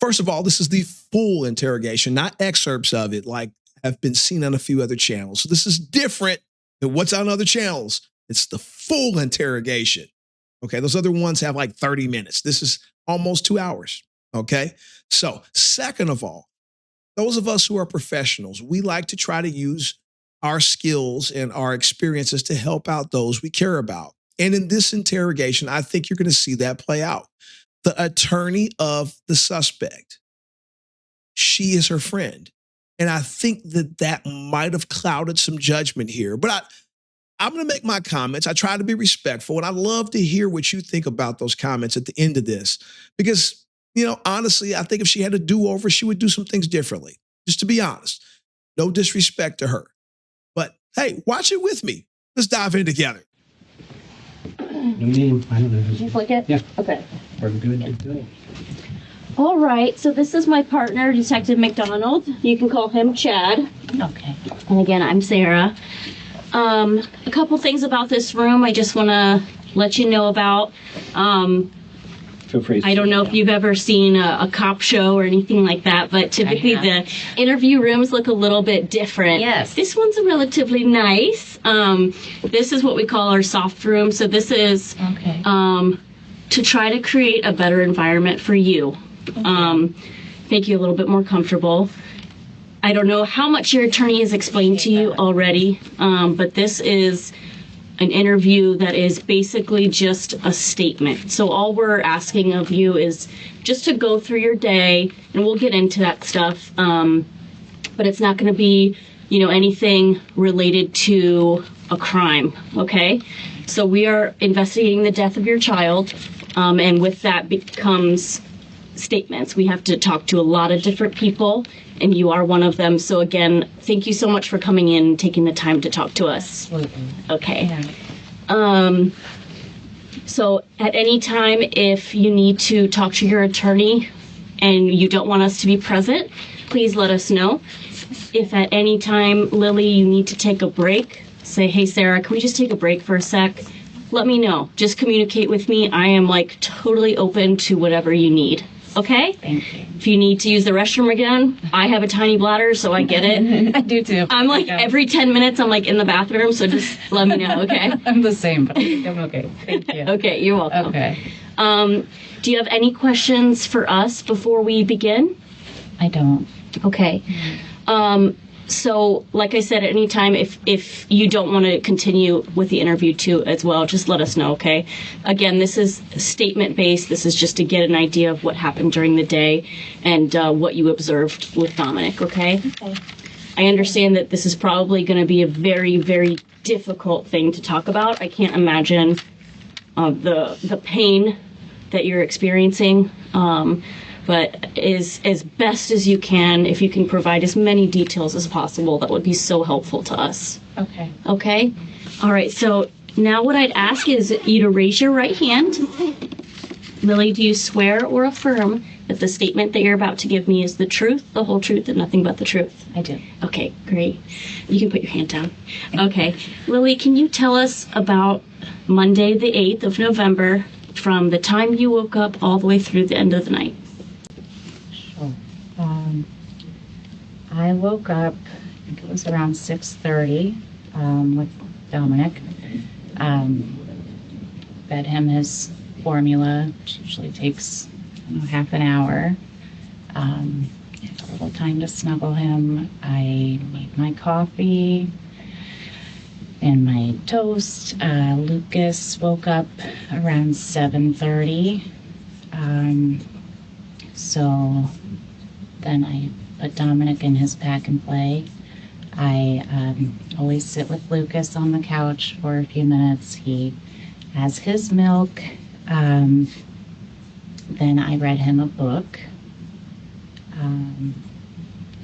First of all, this is the full interrogation, not excerpts of it like have been seen on a few other channels. So this is different than what's on other channels. It's the full interrogation. Okay, those other ones have like 30 minutes. This is almost 2 hours. Okay, so second of all, those of us who are professionals, we like to try to use our skills and our experiences to help out those we care about. And in this interrogation, I think you're going to see that play out. The attorney of the suspect, she is her friend. And I think that that might have clouded some judgment here. But I'm going to make my comments. I try to be respectful, and I'd love to hear what you think about those comments at the end of this. Because, you know, honestly, I think if she had a do-over, she would do some things differently. Just to be honest. No disrespect to her. But, hey, watch it with me. Let's dive in together. No name. I don't know. Did you flick it? Yeah. Okay. We're good. All right. So this is my partner, Detective McDonald. You can call him Chad. Okay. And again, I'm Sarah. A couple things about this room I just want to let you know about. Feel free. I don't know if you've ever seen a cop show or anything like that, but typically the interview rooms look a little bit different. Yes. This one's relatively nice. This is what we call our soft room. So this is to try to create a better environment for you. Make you a little bit more comfortable. I don't know how much your attorney has explained to you already, but this is an interview that is basically just a statement. So all we're asking of you is just to go through your day, and we'll get into that stuff. But it's not going to be, you know, anything related to a crime. Okay. So we are investigating the death of your child. And with that becomes statements. We have to talk to a lot of different people, and you are one of them. So again, thank you so much for coming in and taking the time to talk to us. Absolutely. Okay. Yeah. So at any time, if you need to talk to your attorney and you don't want us to be present, please let us know. If at any time, Lily, you need to take a break, say, hey, Sarah, can we just take a break for a sec? Let me know. Just communicate with me. I am like totally open to whatever you need. Okay? Thank you. If you need to use the restroom again, I have a tiny bladder, so I get it. I do too. I'm like every 10 minutes, I'm like in the bathroom, so just let me know, okay? I'm the same, but I'm okay. Thank you. Okay, you're welcome. Okay. Do you have any questions for us before we begin? I don't. Okay. So, like I said, at any time, if you don't want to continue with the interview too as well, just let us know, okay? Again, this is statement-based. This is just to get an idea of what happened during the day and what you observed with Dominic, okay? Okay. I understand that this is probably going to be a very, very difficult thing to talk about. I can't imagine the pain that you're experiencing. But is as best as you can, if you can provide as many details as possible, that would be so helpful to us. Okay. Okay? All right, so now what I'd ask is you to raise your right hand. Lily, do you swear or affirm that the statement that you're about to give me is the truth, the whole truth, and nothing but the truth? I do. Okay, great. You can put your hand down. Okay. Lily, can you tell us about Monday the 8th of November from the time you woke up all the way through the end of the night? Sure. I woke up, I think it was around 6:30 with Dominic. Fed him his formula, which usually takes half an hour. Had a little time to snuggle him. I made my coffee and my toast. Lucas woke up around 7:30. So then I put Dominic in his pack and play. I always sit with Lucas on the couch for a few minutes. He has his milk. Then I read him a book.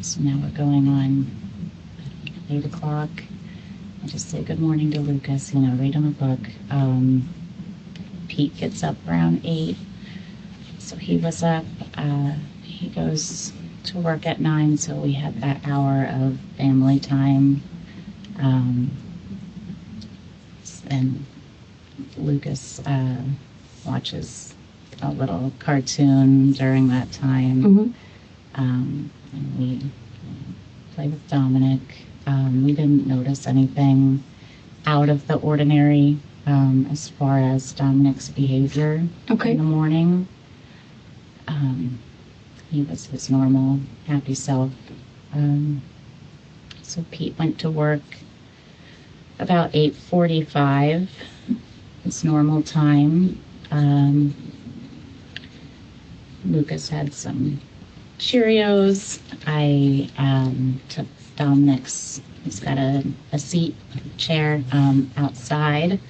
So now we're going on 8 o'clock. I just say good morning to Lucas, read him a book. Pete gets up around 8. So he was up. He goes to work at 9, so we had that hour of family time. And Lucas watches a little cartoon during that time. Mm-hmm. And we played with Dominic. We didn't notice anything out of the ordinary as far as Dominic's behavior Okay. in the morning. He was his normal, happy self. So Pete went to work about 8:45, his normal time. Lucas had some Cheerios. I took Dominic's, he's got a seat, chair outside.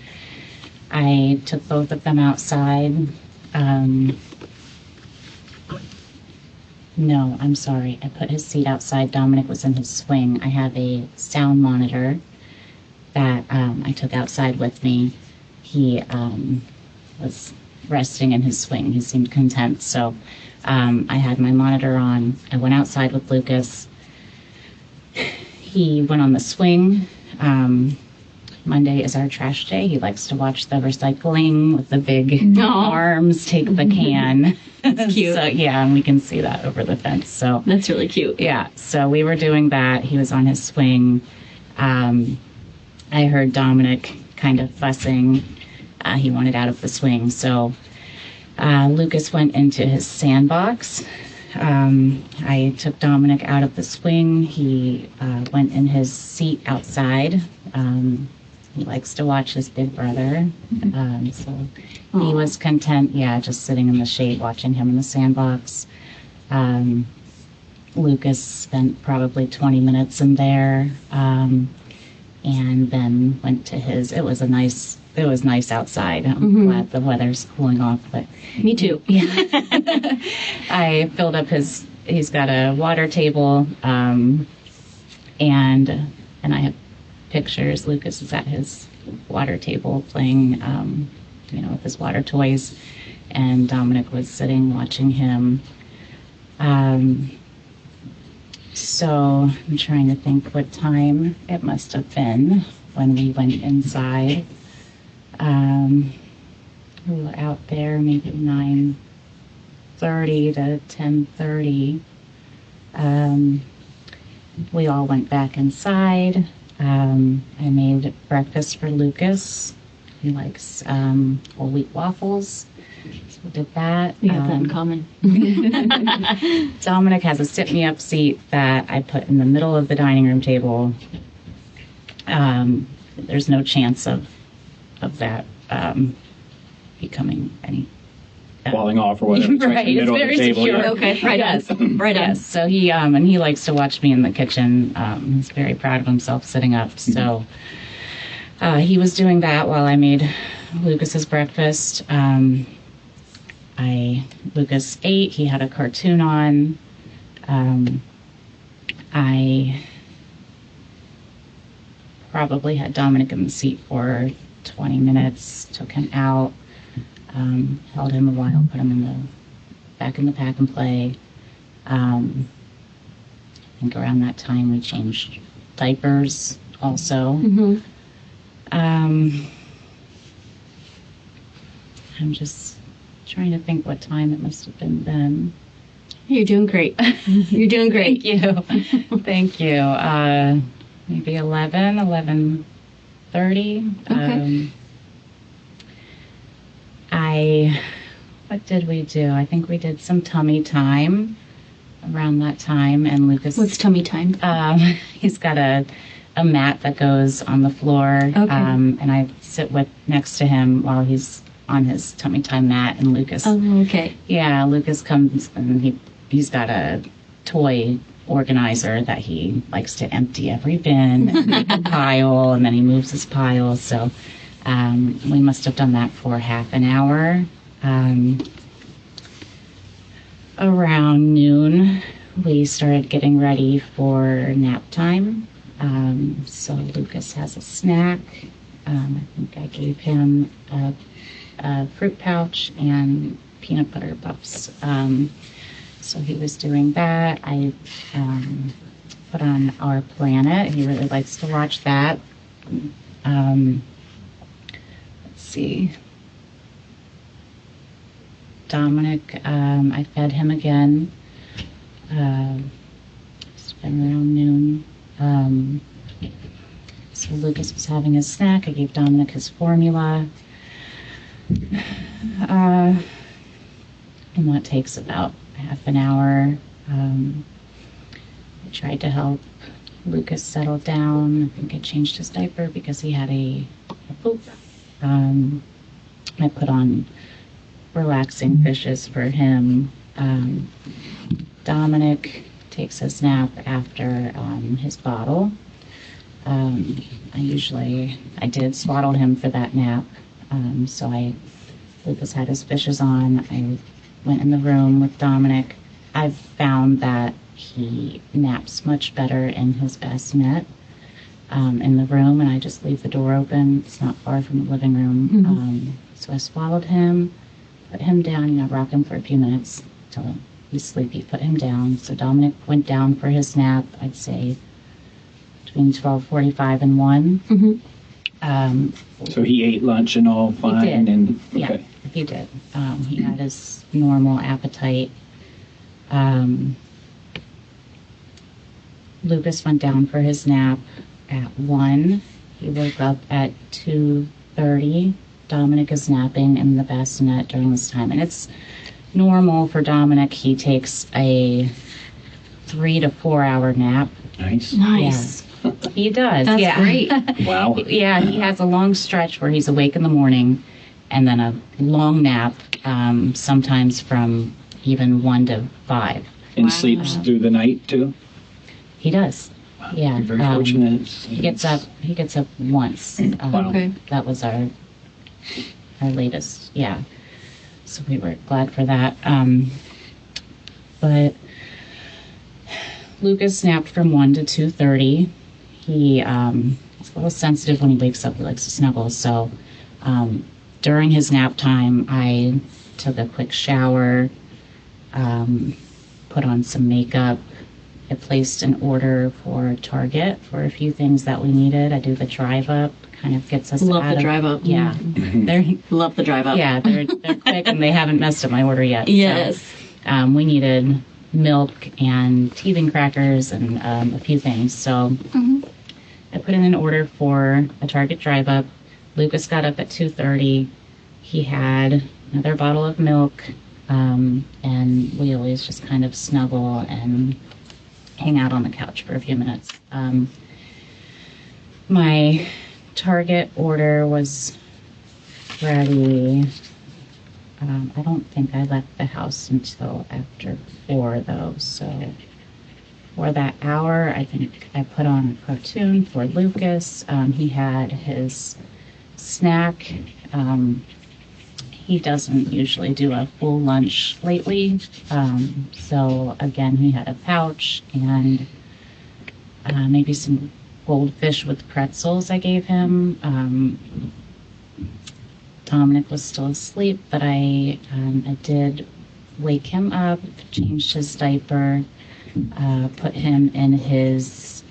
I took both of them outside. No, I'm sorry. I put his seat outside. Dominic was in his swing. I have a sound monitor that I took outside with me. He was resting in his swing. He seemed content. So I had my monitor on. I went outside with Lucas. He went on the swing. Monday is our trash day. He likes to watch the recycling with the big arms take the can. That's cute. So, yeah, and we can see that over the fence. So That's really cute. yeah, so we were doing that. He was on his swing. I heard Dominic kind of fussing. He wanted out of the swing. So Lucas went into his sandbox. I took Dominic out of the swing. He went in his seat outside. He likes to watch his big brother. So he was content, just sitting in the shade watching him in the sandbox. Lucas spent probably 20 minutes in there, and then went to his, it was nice outside. I'm glad the weather's cooling off, but Me too. yeah. I filled up he's got a water table, and I have pictures. Lucas is at his water table playing, with his water toys, and Dominic was sitting watching him. So I'm trying to think what time it must have been when we went inside. We were out there maybe 9:30 to 10:30. We all went back inside. I made breakfast for Lucas. He likes whole wheat waffles. So we did that. We have that in common. Dominic has a sit-me-up seat that I put in the middle of the dining room table. There's no chance of that becoming any Falling off or whatever. It's right, in the it's middle of very the table. secure. Yeah. Okay, right Yes. on. Right on. Yes, so he and he likes to watch me in the kitchen. He's very proud of himself sitting up. So he was doing that while I made Lucas's breakfast. Lucas ate. He had a cartoon on. I probably had Dominic in the seat for 20 minutes. Took him out. Held him a while. Put him back in the pack and play. I think around that time we changed diapers also. Mm-hmm. I'm just trying to think what time it must have been then. You're doing great. You're doing great. Thank you. Thank you. Maybe 11:30. Okay. What did we do? I think we did some tummy time around that time, and Lucas. What's tummy time? He's got a mat that goes on the floor, Okay. and I sit next to him while he's on his tummy time mat, and Lucas. Oh, okay. Yeah, Lucas comes and he's got a toy organizer that he likes to empty every bin and make a pile, and then he moves his pile. So we must have done that for half an hour. Around noon, we started getting ready for nap time. So Lucas has a snack. I think I gave him a fruit pouch and peanut butter puffs. So he was doing that. I put on Our Planet. He really likes to watch that. Let's see. Dominic, I fed him again. It's been around noon. So Lucas was having his snack. I gave Dominic his formula. And that takes about half an hour. I tried to help Lucas settle down. I think I changed his diaper because he had a poop. I put on relaxing fishes for him. Dominic takes his nap after his bottle. I did swaddle him for that nap. Lucas had his fishes on. I went in the room with Dominic. I've found that he naps much better in his bassinet in the room, and I just leave the door open. It's not far from the living room. So I swallowed him, put him down, rock him for a few minutes till he's sleepy, put him down. So Dominic went down for his nap, I'd say between 12:45 and 1. So he ate lunch and all fine? did. And Yeah, okay. he did. He had his normal appetite. Lucas went down for his nap at 1. He woke up at 2:30. Dominic is napping in the bassinet during this time. And it's normal for Dominic. He takes a 3 to 4 hour nap. Nice. Nice. Yeah, he does. That's yeah. great. Wow. Yeah, he has a long stretch where he's awake in the morning and then a long nap, sometimes from even 1 to 5. And Wow. sleeps through the night too? He does. Yeah. You're very fortunate. He gets up once. Wow. Okay. That was our latest. Yeah. So we were glad for that. But Lucas napped from 1 to 2:30. He's a little sensitive when he wakes up. He likes to snuggle. So during his nap time, I took a quick shower, put on some makeup. I placed an order for Target for a few things that we needed. I do the drive up, kind of gets us Love out the of- drive up. Yeah, they're Love the drive up. yeah they're quick and they haven't messed up my order yet. Yes. So, we needed milk and teething crackers and a few things. So I put in an order for a Target drive up. Lucas got up at 2:30. He had another bottle of milk, and we always just kind of snuggle and hang out on the couch for a few minutes. My Target order was ready. I don't think I left the house until after 4, though. So for that hour, I think I put on a cartoon for Lucas. He had his snack. He doesn't usually do a full lunch lately. So again, he had a pouch and maybe some goldfish with pretzels I gave him. Dominic was still asleep, but I did wake him up, changed his diaper, put him in his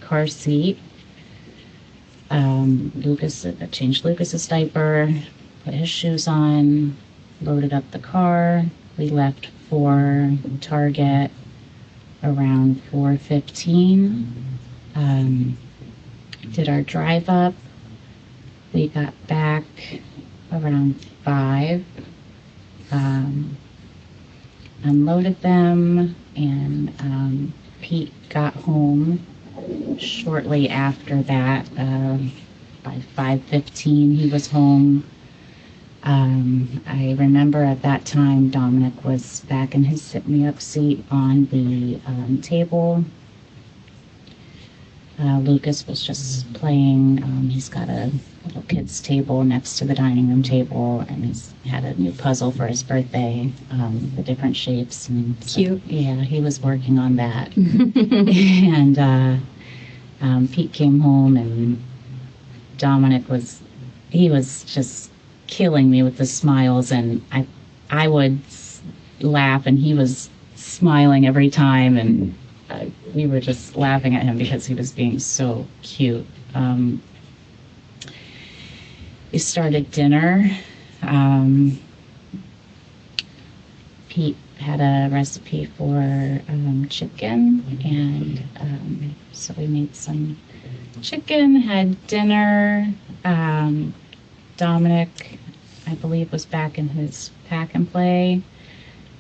car seat. Changed Lucas's diaper, put his shoes on, loaded up the car. We left for Target around 4:15. Did our drive up. We got back around 5. Unloaded them, and Pete got home shortly after that. By 5:15, he was home. I remember at that time Dominic was back in his sit-me-up seat on the table. Lucas was just playing. He's got a little kid's table next to the dining room table, and he's had a new puzzle for his birthday, the different shapes. And so, Cute. yeah, he was working on that. And Pete came home, and Dominic was just killing me with the smiles, and I would laugh, and he was smiling every time, and we were just laughing at him because he was being so cute. We started dinner. Pete had a recipe for chicken, and so we made some chicken, had dinner. Dominic, I believe, was back in his pack and play.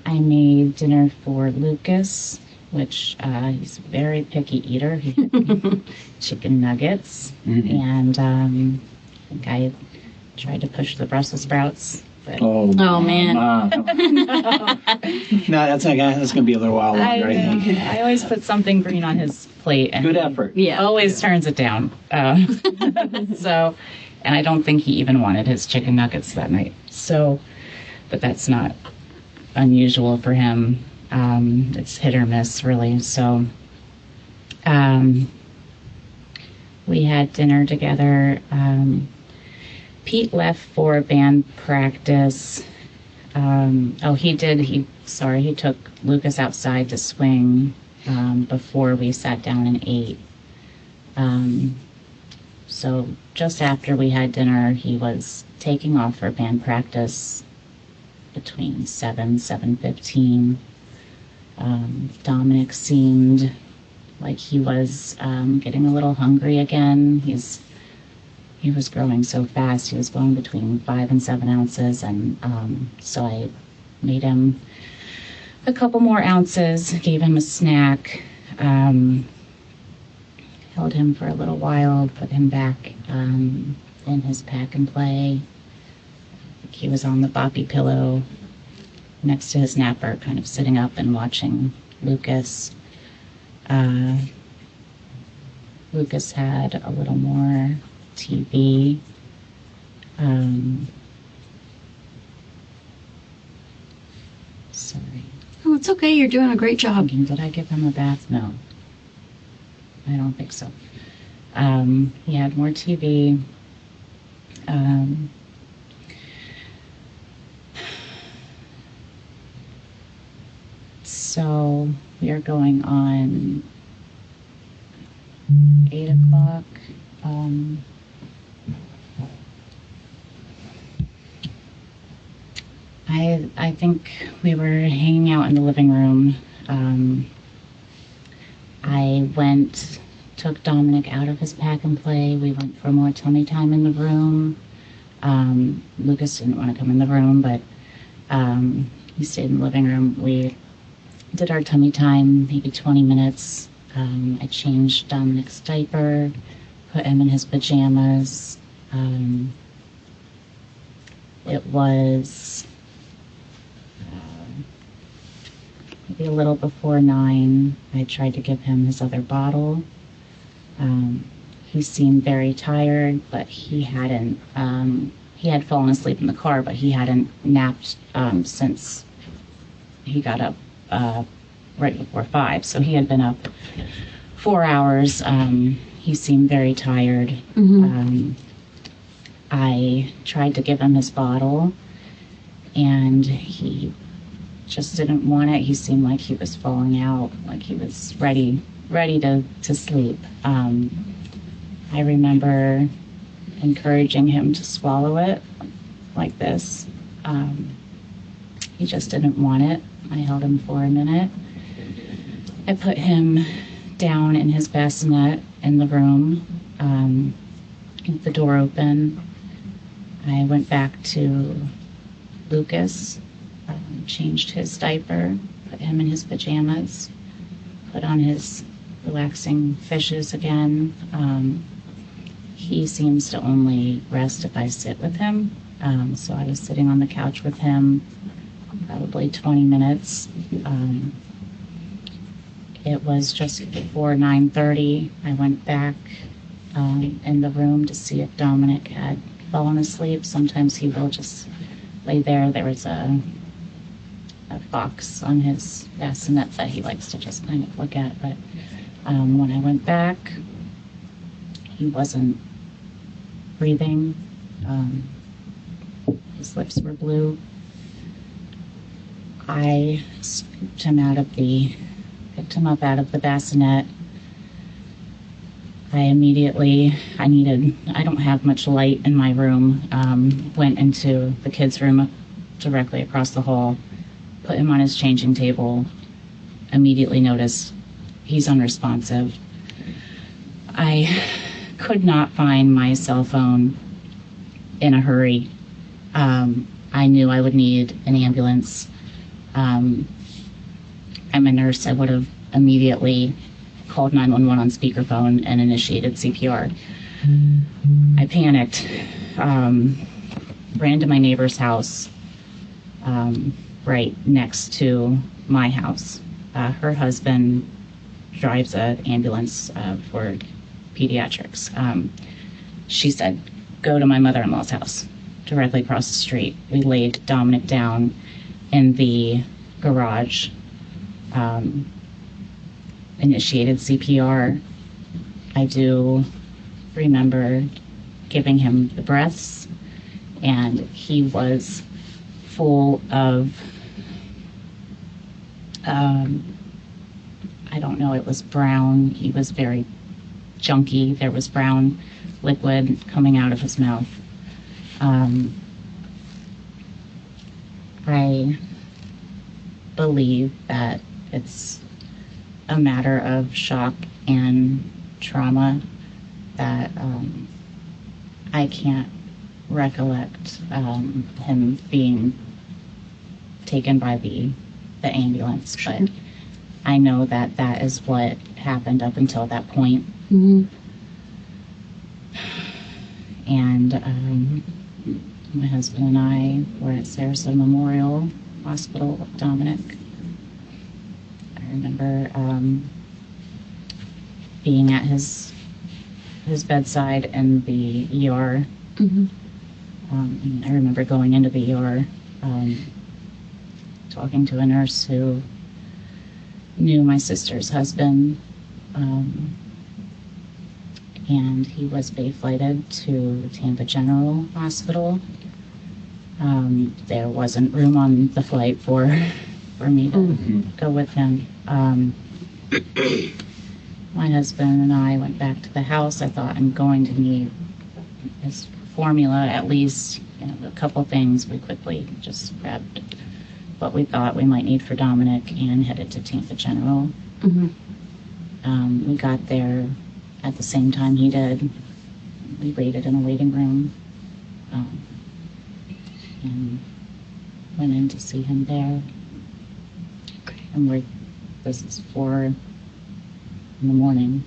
I made dinner for Lucas, which he's a very picky eater. He had chicken nuggets, and I think I tried to push the Brussels sprouts. But Oh man. No, that's going to be a little while longer, I think. I always put something green on his plate, and Good effort. he always turns it down. So, and I don't think he even wanted his chicken nuggets that night. So, but that's not unusual for him. It's hit or miss, really. So, we had dinner together. Pete left for band practice. He took Lucas outside to swing before we sat down and ate. So just after we had dinner, he was taking off for band practice between 7:15. Dominic seemed like he was getting a little hungry again. He was growing so fast. He was going between 5 and 7 ounces, and so I made him a couple more ounces, gave him a snack, held him for a little while, put him back in his pack and play. I think he was on the boppy pillow next to his napper, kind of sitting up and watching Lucas. Lucas had a little more TV. Sorry. Oh, it's okay. You're doing a great job. Did I give him a bath? No. I don't think so. He had more TV. So we are going on 8 o'clock. I think we were hanging out in the living room. I took Dominic out of his pack and play. We went for more tummy time in the room. Lucas didn't want to come in the room, but he stayed in the living room. We did our tummy time, maybe 20 minutes. I changed Dominic's diaper, put him in his pajamas. It was maybe a little before 9. I tried to give him his other bottle. He seemed very tired, but he hadn't. He had fallen asleep in the car, but he hadn't napped since he got up right before 5. So he had been up 4 hours. He seemed very tired. I tried to give him his bottle, and he just didn't want it. He seemed like he was falling out, like he was ready to sleep. I remember encouraging him to swallow it like this. He just didn't want it. I held him for a minute. I put him down in his bassinet in the room, with the door open. I went back to Lucas, changed his diaper, put him in his pajamas, put on his relaxing fishes again. He seems to only rest if I sit with him. So I was sitting on the couch with him probably 20 minutes. It was just before 9:30. I went back in the room to see if Dominic had fallen asleep. Sometimes he will just lay there. There was a box on his bassinet that he likes to just kind of look at. But when I went back, he wasn't breathing. His lips were blue. I picked him up out of the bassinet. I don't have much light in my room, went into the kids' room directly across the hall, put him on his changing table, immediately noticed he's unresponsive. I could not find my cell phone in a hurry. I knew I would need an ambulance. I'm a nurse. I would have immediately called 911 on speakerphone and initiated CPR. I panicked, ran to my neighbor's house, right next to my house. Her husband drives an ambulance for pediatrics. She said, go to my mother-in-law's house, directly across the street. We laid Dominic down in the garage, initiated CPR. I do remember giving him the breaths, and he was full of, I don't know, it was brown. He was very junky. There was brown liquid coming out of his mouth. I believe that it's a matter of shock and trauma that I can't recollect him being taken by the ambulance, but I know that that is what happened up until that point. Mm-hmm. And my husband and I were at Sarasota Memorial Hospital with Dominic. I remember being at his bedside in the ER. Mm-hmm. I remember going into the ER, talking to a nurse who knew my sister's husband, and he was bay-flighted to Tampa General Hospital. There wasn't room on the flight for me to go with him. My husband and I went back to the house. I thought, I'm going to need his formula, at least, a couple things. We quickly just grabbed what we thought we might need for Dominic and headed to Tampa General. Mm-hmm. We got there at the same time he did. We waited in a waiting room and went in to see him there. Okay. And this is 4 in the morning.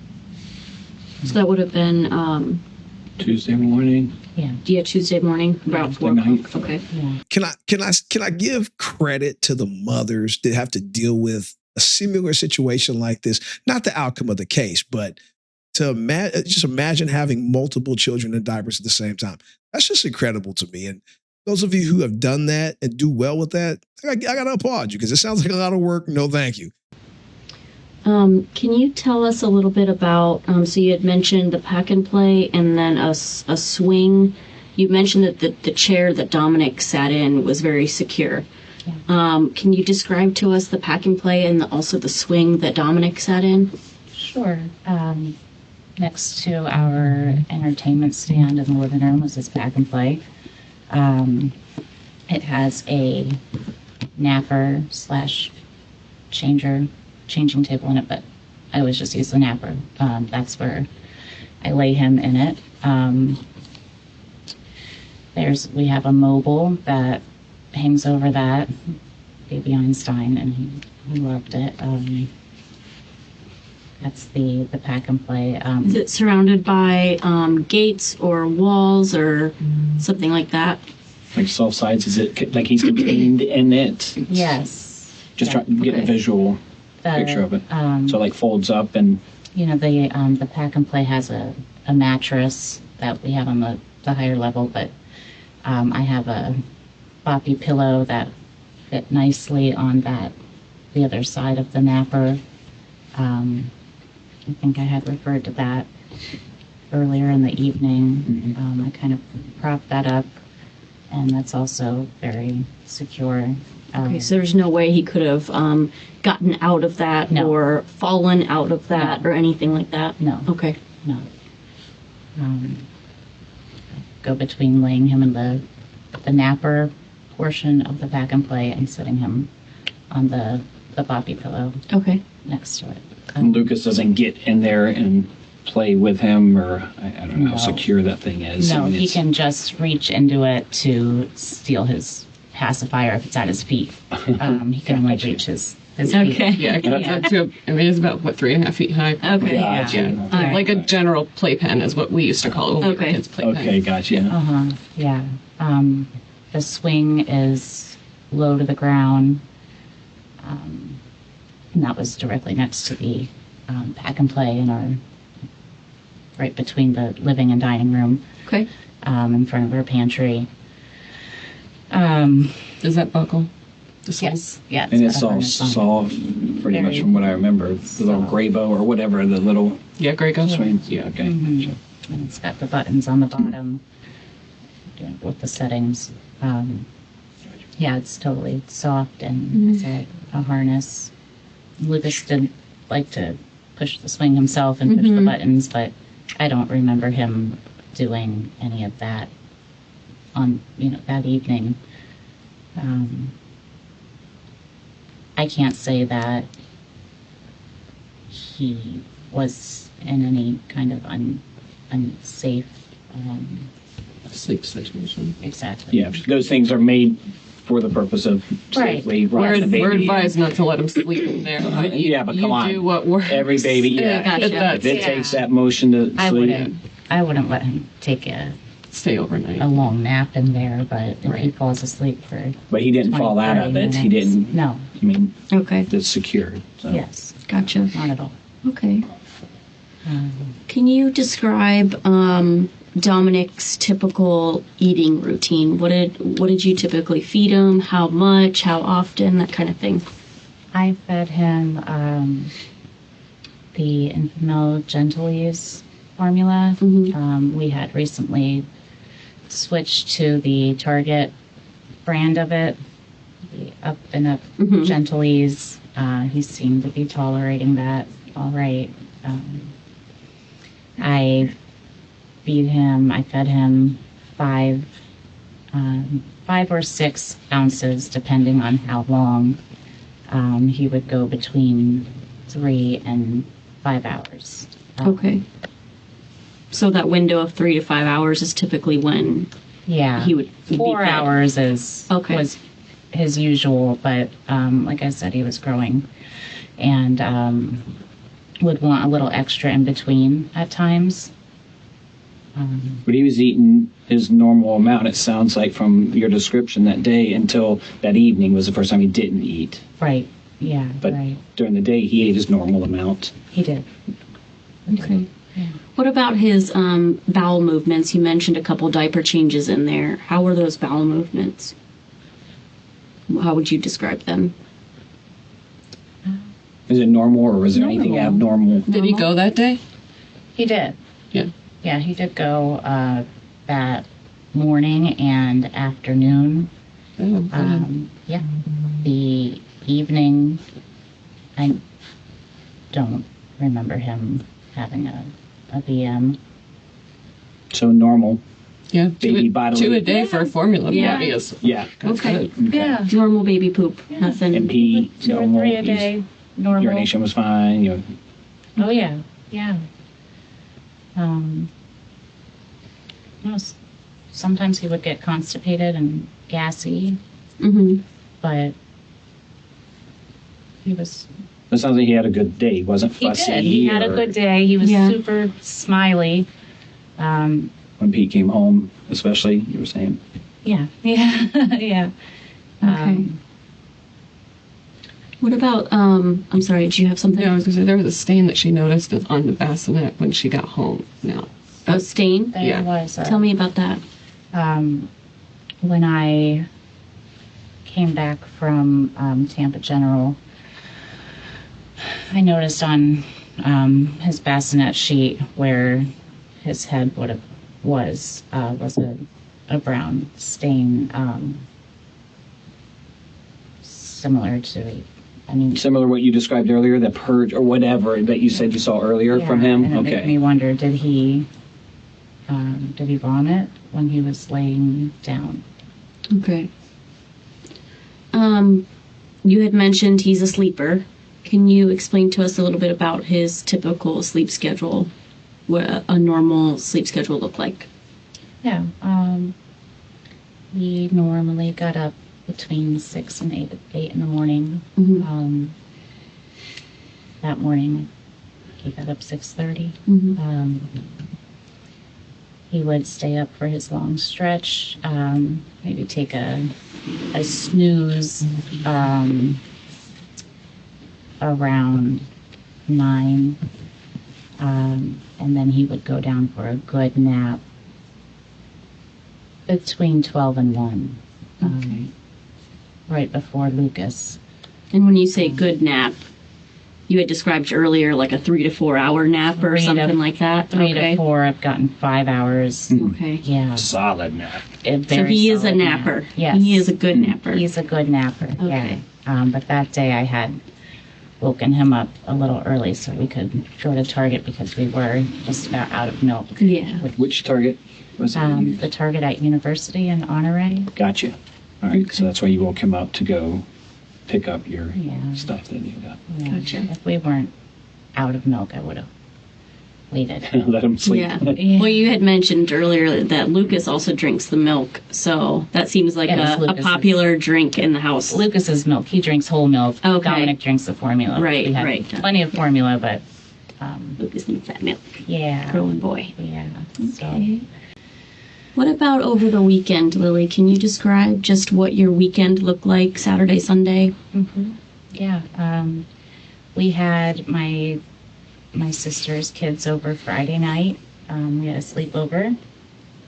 So that would have been Tuesday morning. yeah, Tuesday morning, about 4 o'clock. Okay. Yeah. Can I give credit to the mothers that have to deal with a similar situation like this? Not the outcome of the case, but to just imagine having multiple children in diapers at the same time. That's just incredible to me. And those of you who have done that and do well with that, I got to applaud you because it sounds like a lot of work. No, thank you. Can you tell us a little bit about, so you had mentioned the pack and play and then a swing. You mentioned that the chair that Dominic sat in was very secure. Yeah. Can you describe to us the pack and play and also the swing that Dominic sat in? Sure. Next to our entertainment stand in the living room was his pack and play. It has a napper / changing table in it, but I always just use the napper. That's where I lay him in it. We have a mobile that hangs over that, baby Einstein, and he loved it. That's the pack and play. Is it surrounded by gates or walls or something like that? Like 12 sides? Is it like he's contained in it? Yes. Just trying to get a visual picture of it. So like folds up and... the pack and play has a mattress that we have on the higher level, but I have a boppy pillow that fit nicely on the other side of the napper. I think I had referred to that earlier in the evening. I kind of propped that up, and that's also very secure. Okay, so there's no way he could have gotten out of that or fallen out of that or anything like that? No. Okay. No. Go between laying him in the napper portion of the pack and play and setting him on the boppy pillow Okay. next to it. And Lucas doesn't get in there and play with him, or I don't know how No. secure that thing is. No, I mean, he it's- can just reach into it to steal his pacifier if it's at his feet. He can only reach his feet. Okay. Yeah, I mean, it's about, 3.5 feet high. Okay. Gotcha. All right. Like a general playpen is what we used to call it when we were Okay. kids' playpen. Okay, gotcha. Yeah. The swing is low to the ground. And that was directly next to the pack and play right between the living and dining room, Okay. in front of our pantry. Does that buckle? The swing? Yes. Yeah. And got it's a all harness on it. soft, pretty much Very from what I remember. The little soft. gray bow or whatever, the little Yeah, Grey Ghost. swings. Yeah, okay. Mhm. And it's got the buttons on the bottom with the settings. Yeah, it's totally soft and it's a harness. Lucas did like to push the swing himself and push the buttons, but I don't remember him doing any of that on that evening. I can't say that he was in any kind of unsafe. Sleep situation. Exactly. Yeah, those things are made for the purpose of Right. safely rocking the baby. We're advised not to let him sleep in there. But Yeah, but come on. You do what works. Every baby, yeah. Gotcha. That's, If it takes that motion to I sleep. wouldn't let him take a stay overnight. long nap in there, but if he Right. falls asleep for But he didn't 20, fall out 30 of it. He minutes- didn't. No. I mean, Okay. it's secured. So. Yes. Gotcha. Not at all. Okay. Can you describe Dominic's typical eating routine? What did you typically feed him? How much? How often? That kind of thing. I fed him the Infamil Gentlease formula. We had recently switched to the Target brand of it, the Up and Up Gentlease. He seemed to be tolerating that all right. I fed him 5 or 6 ounces, depending on how long. He would go between 3 and 5 hours. Okay. So that window of 3 to 5 hours is typically when Yeah, he would be 4 fed. hours Okay. was his usual, but like I said, he was growing and would want a little extra in between at times. But he was eating his normal amount, it sounds like, from your description that day until that evening was the first time he didn't eat. Right. Yeah. But right. during the day, he ate his normal amount. He did. Okay. What about his bowel movements? You mentioned a couple diaper changes in there. How were those bowel movements? How would you describe them? Is it normal, or was there anything Normal. abnormal? Did he go that day? He did. Yeah. Yeah, he did go that morning and afternoon. Oh, good. Yeah. The evening, I don't remember him having a VM. So normal. Yeah. baby bodily- 2 a day for a formula Yeah. baby is Yeah. that's Okay. good. Yeah. Normal baby poop. Nothing. And pee, 2 or normal. 3 a day. Normal. Urination was fine. Oh yeah, yeah. Sometimes he would get constipated and gassy, Mm-hmm. but he was. It sounds like he had a good day. He wasn't He fussy. did. He had a or- good day. He was Yeah. super smiley. When Pete came home, especially, you were saying. Yeah, yeah, yeah. Okay. What about, I'm sorry, did you have something? No, I was gonna say there was a stain that she noticed on the bassinet when she got home. Now, A stain? There Yeah. was. Tell me about that. When I came back from Tampa General, I noticed on his bassinet sheet where his head was a brown stain, similar to, Similar to what you described earlier, the purge or whatever that you said you saw earlier from him? And it made me wonder, did he vomit when he was laying down? Okay. You had mentioned he's a sleeper. Can you explain to us a little bit about his typical sleep schedule? What a normal sleep schedule look like? Yeah. He normally got up between 6 and 8 in the morning. Mm-hmm. That morning, he got up 6:30. Mm-hmm. He would stay up for his long stretch, maybe take a snooze around 9, and then he would go down for a good nap between 12 and 1, right before Lucas. And when you say good nap, you had described earlier like a 3 to 4 hour nap or something like that. 3 to 4. I've gotten 5 hours. Okay. Yeah. Solid nap. So he is a napper. Nap. Yes. He is a good napper. He's a good napper. Okay. Yeah. But that day I had woken him up a little early so we could go to Target because we were just about out of milk. Yeah. Which Target was it? The Target at University in Honore. Gotcha. All right, so that's why you woke him up to go pick up your stuff that you got. Yeah. Gotcha. If we weren't out of milk, I would have waited. Let him sleep. Yeah. Well, you had mentioned earlier that Lucas also drinks the milk, so that seems like a popular drink in the house. Lucas's milk. He drinks whole milk. Okay. Dominic drinks the formula. Right, we had right. Plenty of formula, but Lucas needs that milk. yeah. Growing boy. Yeah. Okay. What about over the weekend, Lily? Can you describe just what your weekend looked like, Saturday, Sunday? Mm-hmm. Yeah. We had my sister's kids over Friday night. We had a sleepover.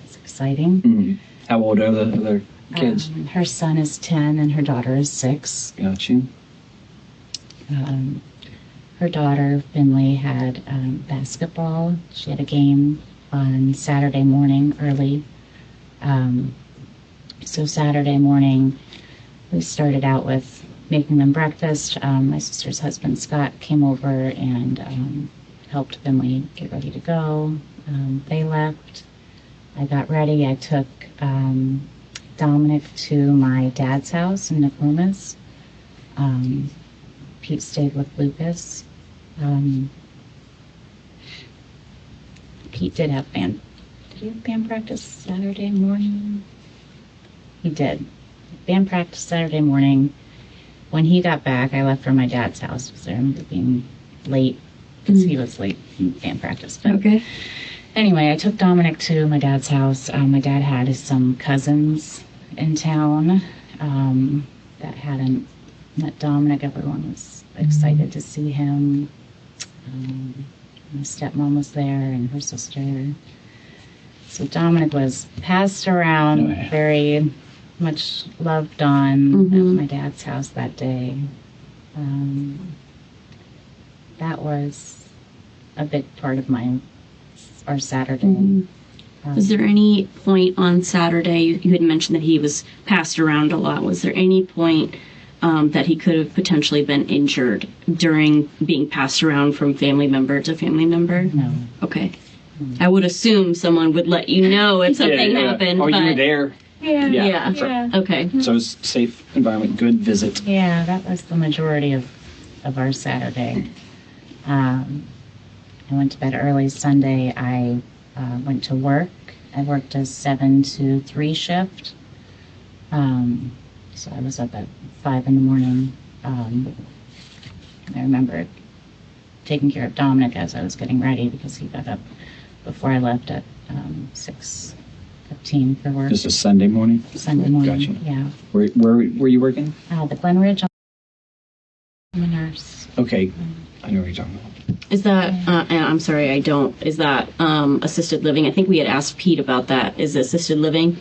It's exciting. Mm-hmm. How old are the other kids? Her son is 10 and her daughter is 6. Gotcha. Her daughter, Finley, had basketball. She had a game on Saturday morning early. So Saturday morning, we started out with making them breakfast. My sister's husband, Scott, came over and helped Finley get ready to go. They left. I got ready. I took Dominic to my dad's house in Nokomis. Pete stayed with Lucas. Pete did have band. Did he have band practice Saturday morning? He did. Band practice Saturday morning. When he got back, I left for my dad's house because I remember being late because he was late in band practice. But Okay. anyway, I took Dominic to my dad's house. My dad had some cousins in town that hadn't met Dominic. Everyone was excited to see him. My stepmom was there and her sister. So Dominic was passed around, very much loved on at my dad's house that day. That was a big part of our Saturday. Was there any point on Saturday, you had mentioned that he was passed around a lot, was there any point that he could have potentially been injured during being passed around from family member to family member? No. Okay. I would assume someone would let you know if something happened. Oh, but you were there. Yeah. Okay. So it was safe environment, good visit. Yeah, that was the majority of our Saturday. I went to bed early Sunday. I went to work. I worked a 7 to 3 shift. So I was up at 5 in the morning. I remember taking care of Dominic as I was getting ready because he got up before I left at 6:15 for work. This is Sunday morning? Sunday morning. Gotcha. Yeah. Where were you working? The Glen Ridge. I'm a nurse. Okay. I know what you're talking about. Is that, and I'm sorry, I don't, is that assisted living? I think we had asked Pete about that. Is it assisted living?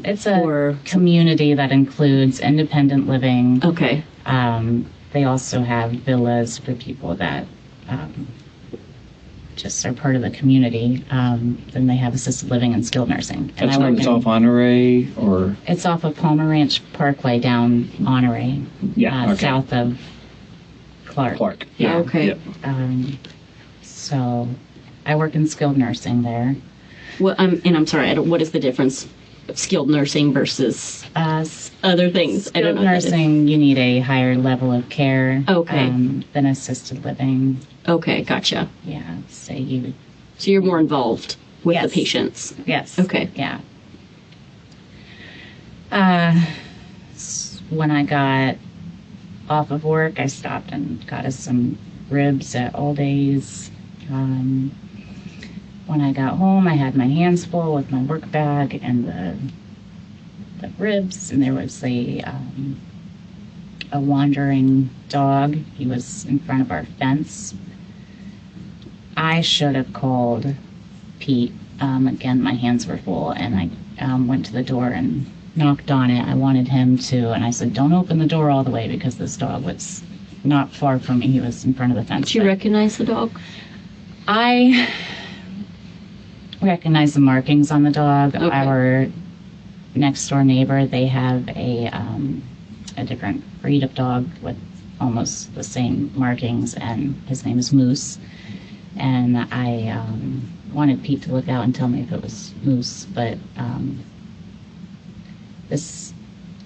It's a community that includes independent living. Okay. They also have villas for people that just are part of the community. Then they have assisted living and skilled nursing. That's when it's off Honore or? It's off of Palmer Ranch Parkway down Honore. Yeah, okay. South of Clark. Yeah. Okay. Yep. So I work in skilled nursing there. Well, and I'm sorry, what is the difference? skilled nursing versus other things? I don't Skilled know. nursing, you need a higher level of care Okay. than assisted living. Okay, gotcha. Yeah, so you. So you're more involved with the Yes. patients. Yes. Okay. Yeah. When I got off of work, I stopped and got us some ribs at All Days. When I got home, I had my hands full with my work bag and the ribs, and there was a wandering dog. He was in front of our fence. I should have called Pete. Again, my hands were full, and I went to the door and knocked on it. I wanted him to, and I said, "Don't open the door all the way," because this dog was not far from me. He was in front of the fence. Did you recognize the dog? I recognize the markings on the dog. Okay. Our next door neighbor, they have a different breed of dog with almost the same markings, and his name is Moose. And I wanted Pete to look out and tell me if it was Moose, but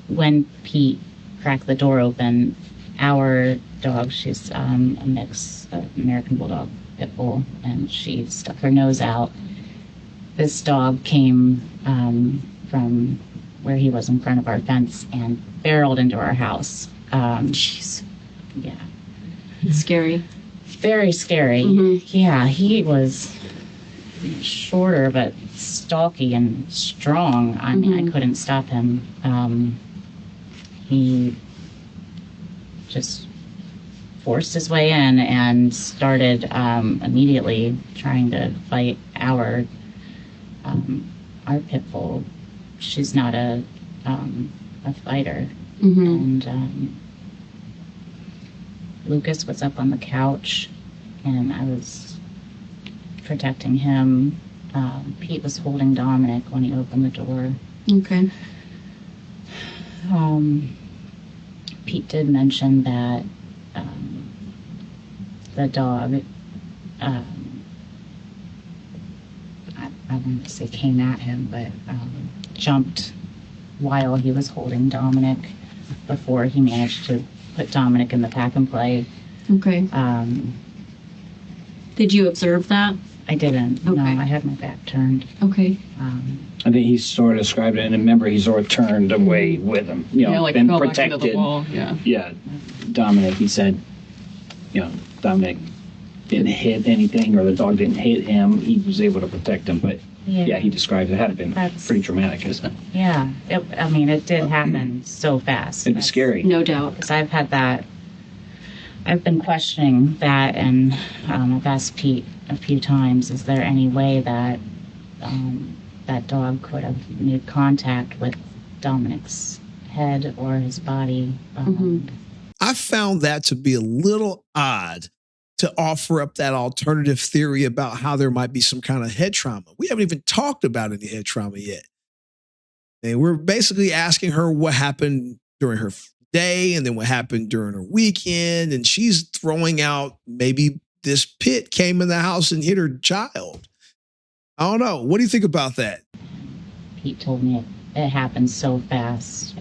when Pete cracked the door open, our dog, she's a mix of American Bulldog Pit Bull, and she stuck her nose out. This dog came from where he was in front of our fence and barreled into our house. Jeez. Yeah. It's scary. Very scary. Mhm. Yeah, he was shorter but stalky and strong. I mean, I couldn't stop him. He just forced his way in and started immediately trying to fight our pit bull. She's not a fighter. And Lucas was up on the couch, and I was protecting him. Pete was holding Dominic when he opened the door. Okay. Pete did mention that the dog, I wouldn't to say came at him, but jumped while he was holding Dominic before he managed to put Dominic in the pack and play. Okay. Did you observe that? I didn't. No, Okay. I had my back turned. Okay. I think he sort of described it, and remember, he sort of turned away with him, Yeah, like and fell back into protected. the wall. Yeah. Yeah, Dominic, he said, Dominic didn't hit anything, or the dog didn't hit him. He was able to protect him, but yeah, he described it had been That's- pretty traumatic, isn't it? Yeah. It did happen so fast. It was scary. No doubt. Because I've had that. I've been questioning that, and I've asked Pete a few times, is there any way that that dog could have made contact with Dominic's head or his body? I found that to be a little odd to offer up that alternative theory about how there might be some kind of head trauma. We haven't even talked about any head trauma yet. And we're basically asking her what happened during her day and then what happened during her weekend. And she's throwing out maybe this pit came in the house and hit her child. I don't know. What do you think about that? Pete told me it happened so fast.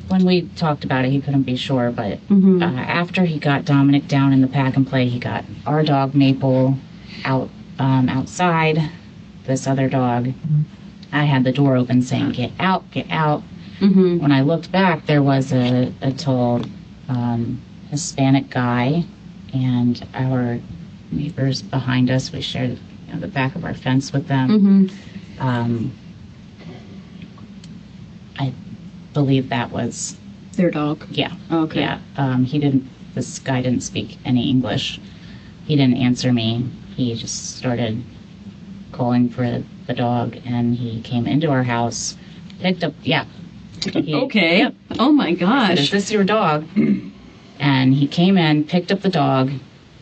When we talked about it, he couldn't be sure, but after he got Dominic down in the pack and play, he got our dog Maple outside. This other dog, I had the door open saying, "Get out, get out." When I looked back, there was a tall Hispanic guy, and our neighbors behind us. We shared the back of our fence with them. I believe that was Their dog. yeah. Okay. Yeah. This guy didn't speak any English. He didn't answer me. He just started calling for the dog, and he came into our house, picked up. Yeah. Okay. Yep. Oh my Said, gosh. "Is this your dog?" And he came in, picked up the dog,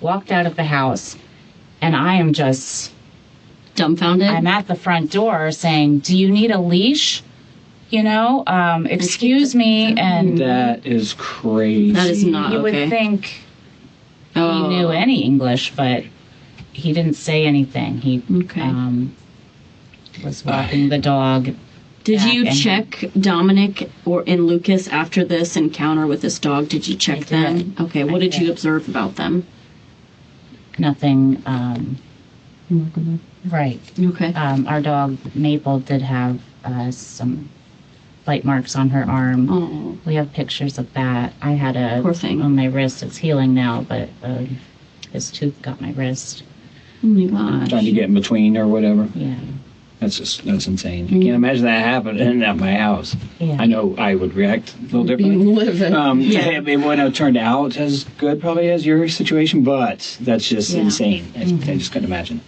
walked out of the house, and I am just, Dumbfounded. I'm at the front door saying, "Do you need a leash? Excuse me." And That is crazy. That is not you okay. would think Oh. he knew any English, but he didn't say anything. He Okay. was walking the dog. Did you back and- check Dominic and Lucas after this encounter with this dog? Did you check I them? did. Okay, what I did you did. observe about them? Nothing. Right. Okay. Our dog Maple did have some bite marks on her arm. Oh, We have pictures of that. I had a Poor thing. on my wrist. It's healing now, but his tooth got my wrist. oh my gosh. Trying to get in between or whatever. Yeah. That's insane. I can't imagine that happening at my house. Yeah. I know I would react a little differently. You live it. Yeah. It wouldn't have turned out as good probably as your situation, but that's just Yeah. insane. I just couldn't imagine.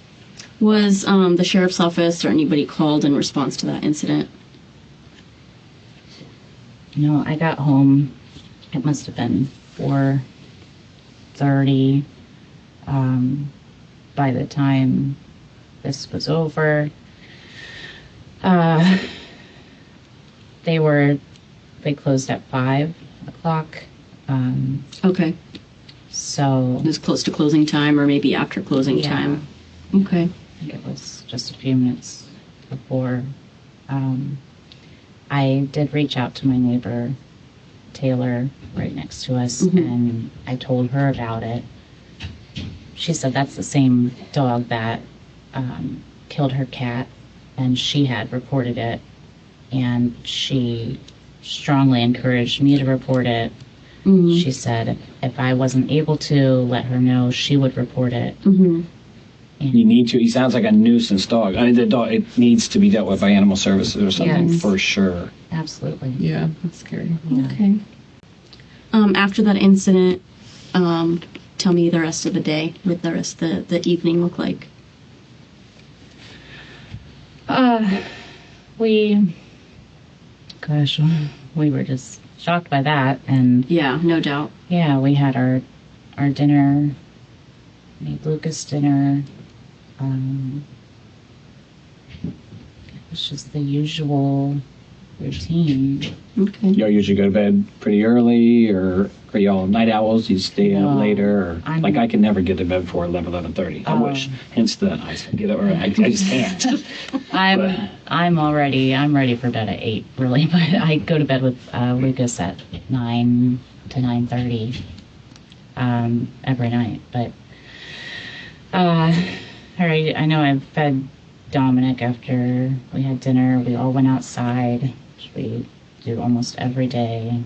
Was the sheriff's office or anybody called in response to that incident? No, I got home. It must have been 4:30. By the time this was over, they closed at 5:00. Okay. So It was close to closing time or maybe after closing Yeah. time. Okay. I think it was just a few minutes before. I did reach out to my neighbor, Taylor, right next to us, Mhm. and I told her about it. She said that's the same dog that killed her cat, and she had reported it, and she strongly encouraged me to report it. Mm-hmm. She said if I wasn't able to let her know, she would report it. Mm-hmm. You need to. He sounds like a nuisance dog. I mean, the dog, it needs to be dealt with by animal services or something Yes. for sure. Absolutely. Yeah, that's scary. Yeah. Okay. After that incident, tell me the rest of the day, what the rest of the evening looked like. We were just shocked by that, and Yeah, no doubt. yeah, we had our dinner, made Lucas dinner. It was just the usual routine. Okay. Y'all usually go to bed pretty early, or are y'all night owls? You stay out No, later? Or, I'm- like, I can never get to bed before 11:30. I Oh. wish. Hence the, I get up early. I just can't. I'm ready for bed at 8, really, but I go to bed with Lucas at 9 to 9:30 every night. But all right, I know I fed Dominic after we had dinner. We all went outside, which we do almost every day.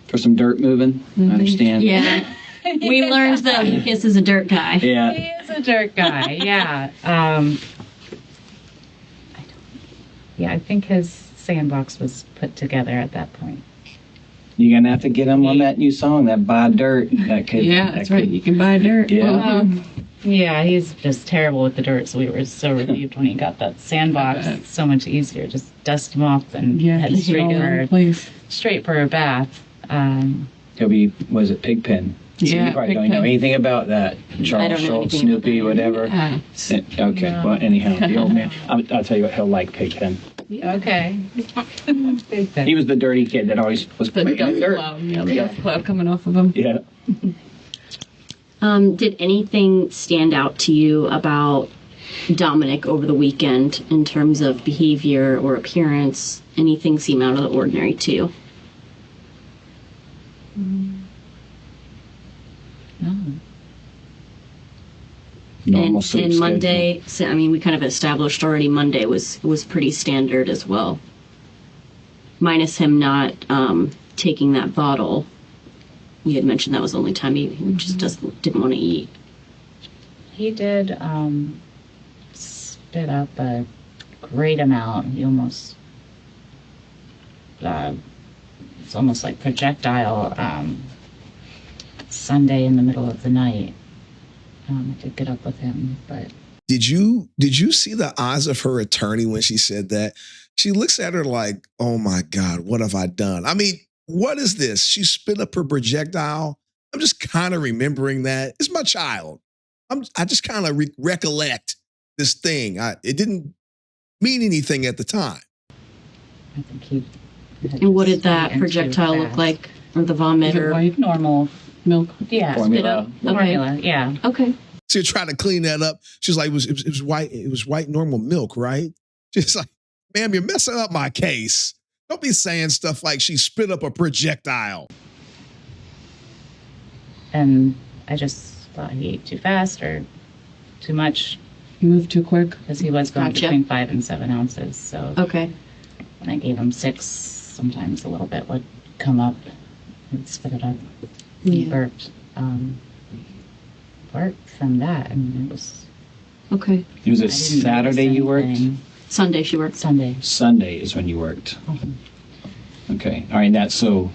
For some dirt moving, I understand. Yeah. We learned that Lucas is a dirt guy. Yeah. He is a dirt guy, yeah. I think his sandbox was put together at that point. You're gonna have to get him on that new song, that Buy Dirt. That could. Yeah, that that's right. could- You can buy dirt. Yeah. Yeah, he's just terrible with the dirt, so we were so relieved when he got that sandbox. It's so much easier. Just dust him off and Yeah, head just get all over the place. straight for a bath. He'll be, was it Pigpen? So Yeah, you probably don't know Pigpen. anything about that. Charles don't know Schultz, anything about Snoopy, that. whatever. Okay, No. well, anyhow, the old man. I'll tell you what, he'll like Pigpen. Okay. He was the dirty kid that always was The picking up dust dirt. cloud, yeah, the dust cloud coming off of him. Yeah. Did anything stand out to you about Dominic over the weekend in terms of behavior or appearance? Anything seem out of the ordinary to you? No. Normal sleep and schedule. Monday, so, I mean, we kind of established already Monday was pretty standard as well. Minus him not taking that bottle. You had mentioned that was the only time he just didn't want to eat. He did spit up a great amount. He almost, it's almost like projectile Sunday in the middle of the night. I did get up with him, but Did you see the eyes of her attorney when she said that? She looks at her like, oh my God, what have I done? I mean, what is this? She spit up her projectile. I'm just kind of remembering that. It's my child. I just kind of recollect this thing. It didn't mean anything at the time. I think he. had And what did just that eaten too projectile look fast. like? Or the vomit? Is it Or white Normal, milk? yeah. Formula. Spit up? Okay. Formula, yeah. Okay. So you're trying to clean that up. She's like, it was white. It was white normal milk, right? She's like, ma'am, you're messing up my case. Don't be saying stuff like she spit up a projectile. And I just thought he ate too fast or too much You moved too quick. because he was going Gotcha. between 5 and 7 ounces. So Okay. when I gave him 6, sometimes a little bit would come up and spit it up. He Yeah. burped. Apart from that, I mean, it was. Okay. Was I it didn't Saturday notice you worked? anything. Sunday she works. Sunday. Sunday is when you worked. Mhm. Okay. All right. So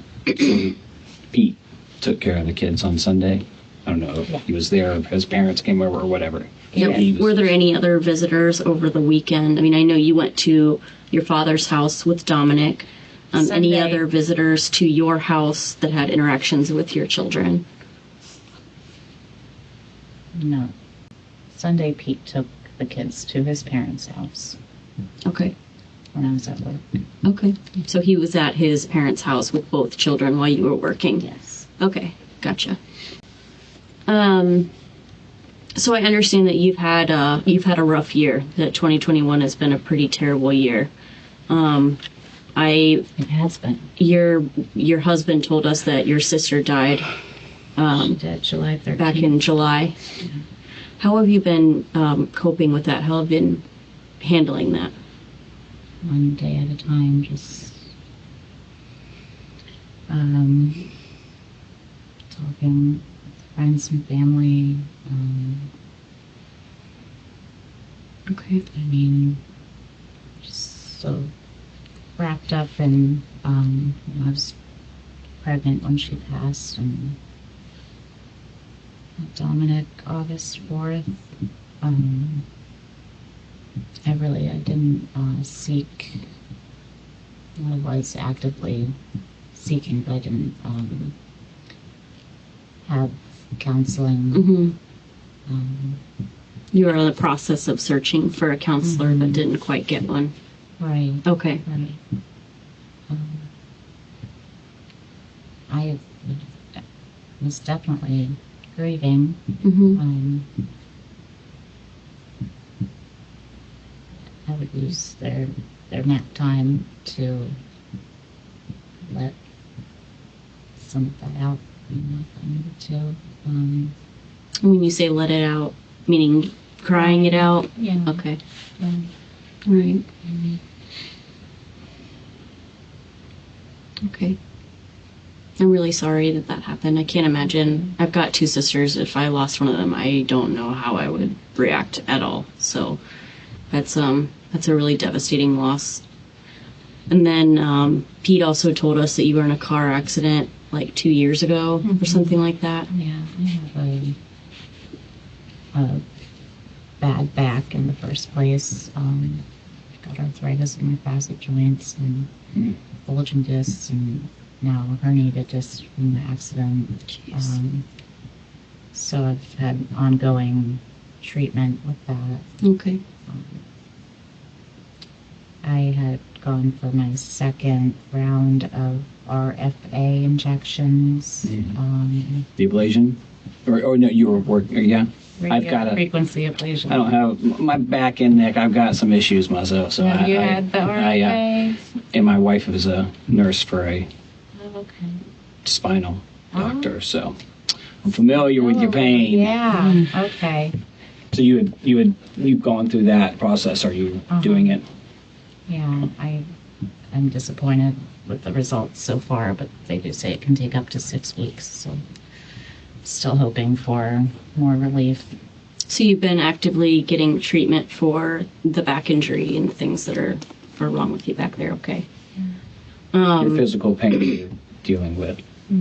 Pete took care of the kids on Sunday. I don't know if Yeah. he was there, if his parents came over or whatever. Yep. He was- Were there any other visitors over the weekend? I mean, I know you went to your father's house with Dominic. Any Sunday. other visitors to your house that had interactions with your children? No. Sunday, Pete took the kids to his parents' house Okay. when I was at work. Okay. So he was at his parents' house with both children while you were working? Yes. Okay. Gotcha. So I understand that you've had a rough year. That 2021 has been a pretty terrible year. It has been. Your husband told us that your sister died She did July 13th. back in July. How have you been coping with that? How have you been handling that? One day at a time, just talking with friends and family. Okay. I mean, just so wrapped up in, I was pregnant when she passed, and Dominic, August 4th. I didn't seek, I was actively seeking, but I didn't have counseling. Mm-hmm. Um, You were in the process of searching for a counselor, but didn't quite get one. right. Okay. Right. I was definitely grieving. Mm-hmm. I would use their nap time to let some of that out, if I needed to. When you say let it out, meaning crying it out? Yeah. Okay. Yeah. Right. Okay. I'm really sorry that happened. I can't imagine. I've got 2 sisters. If I lost one of them, I don't know how I would react at all. So that's a really devastating loss. And then Pete also told us that you were in a car accident like 2 years ago or something like that. Yeah, I have a bad back in the first place. I've got arthritis in my facet joints and bulging discs, and now a herniated disc from the accident. So I've had ongoing treatment with that. Okay. I had gone for my second round of RFA injections. The ablation? Or no, you were working, yeah? I've got a, frequency ablation. I don't have, my back and neck, I've got some issues myself, so Have you had the RFA? and my wife was a nurse for a Oh, okay. spinal doctor, so I'm familiar with your pain. Yeah. Okay. So you've gone through that process. Are you doing it? Yeah, I'm disappointed with the results so far, but they do say it can take up to 6 weeks, so still hoping for more relief. So you've been actively getting treatment for the back injury and things that are wrong with you back there. Okay. Your physical pain you're dealing with.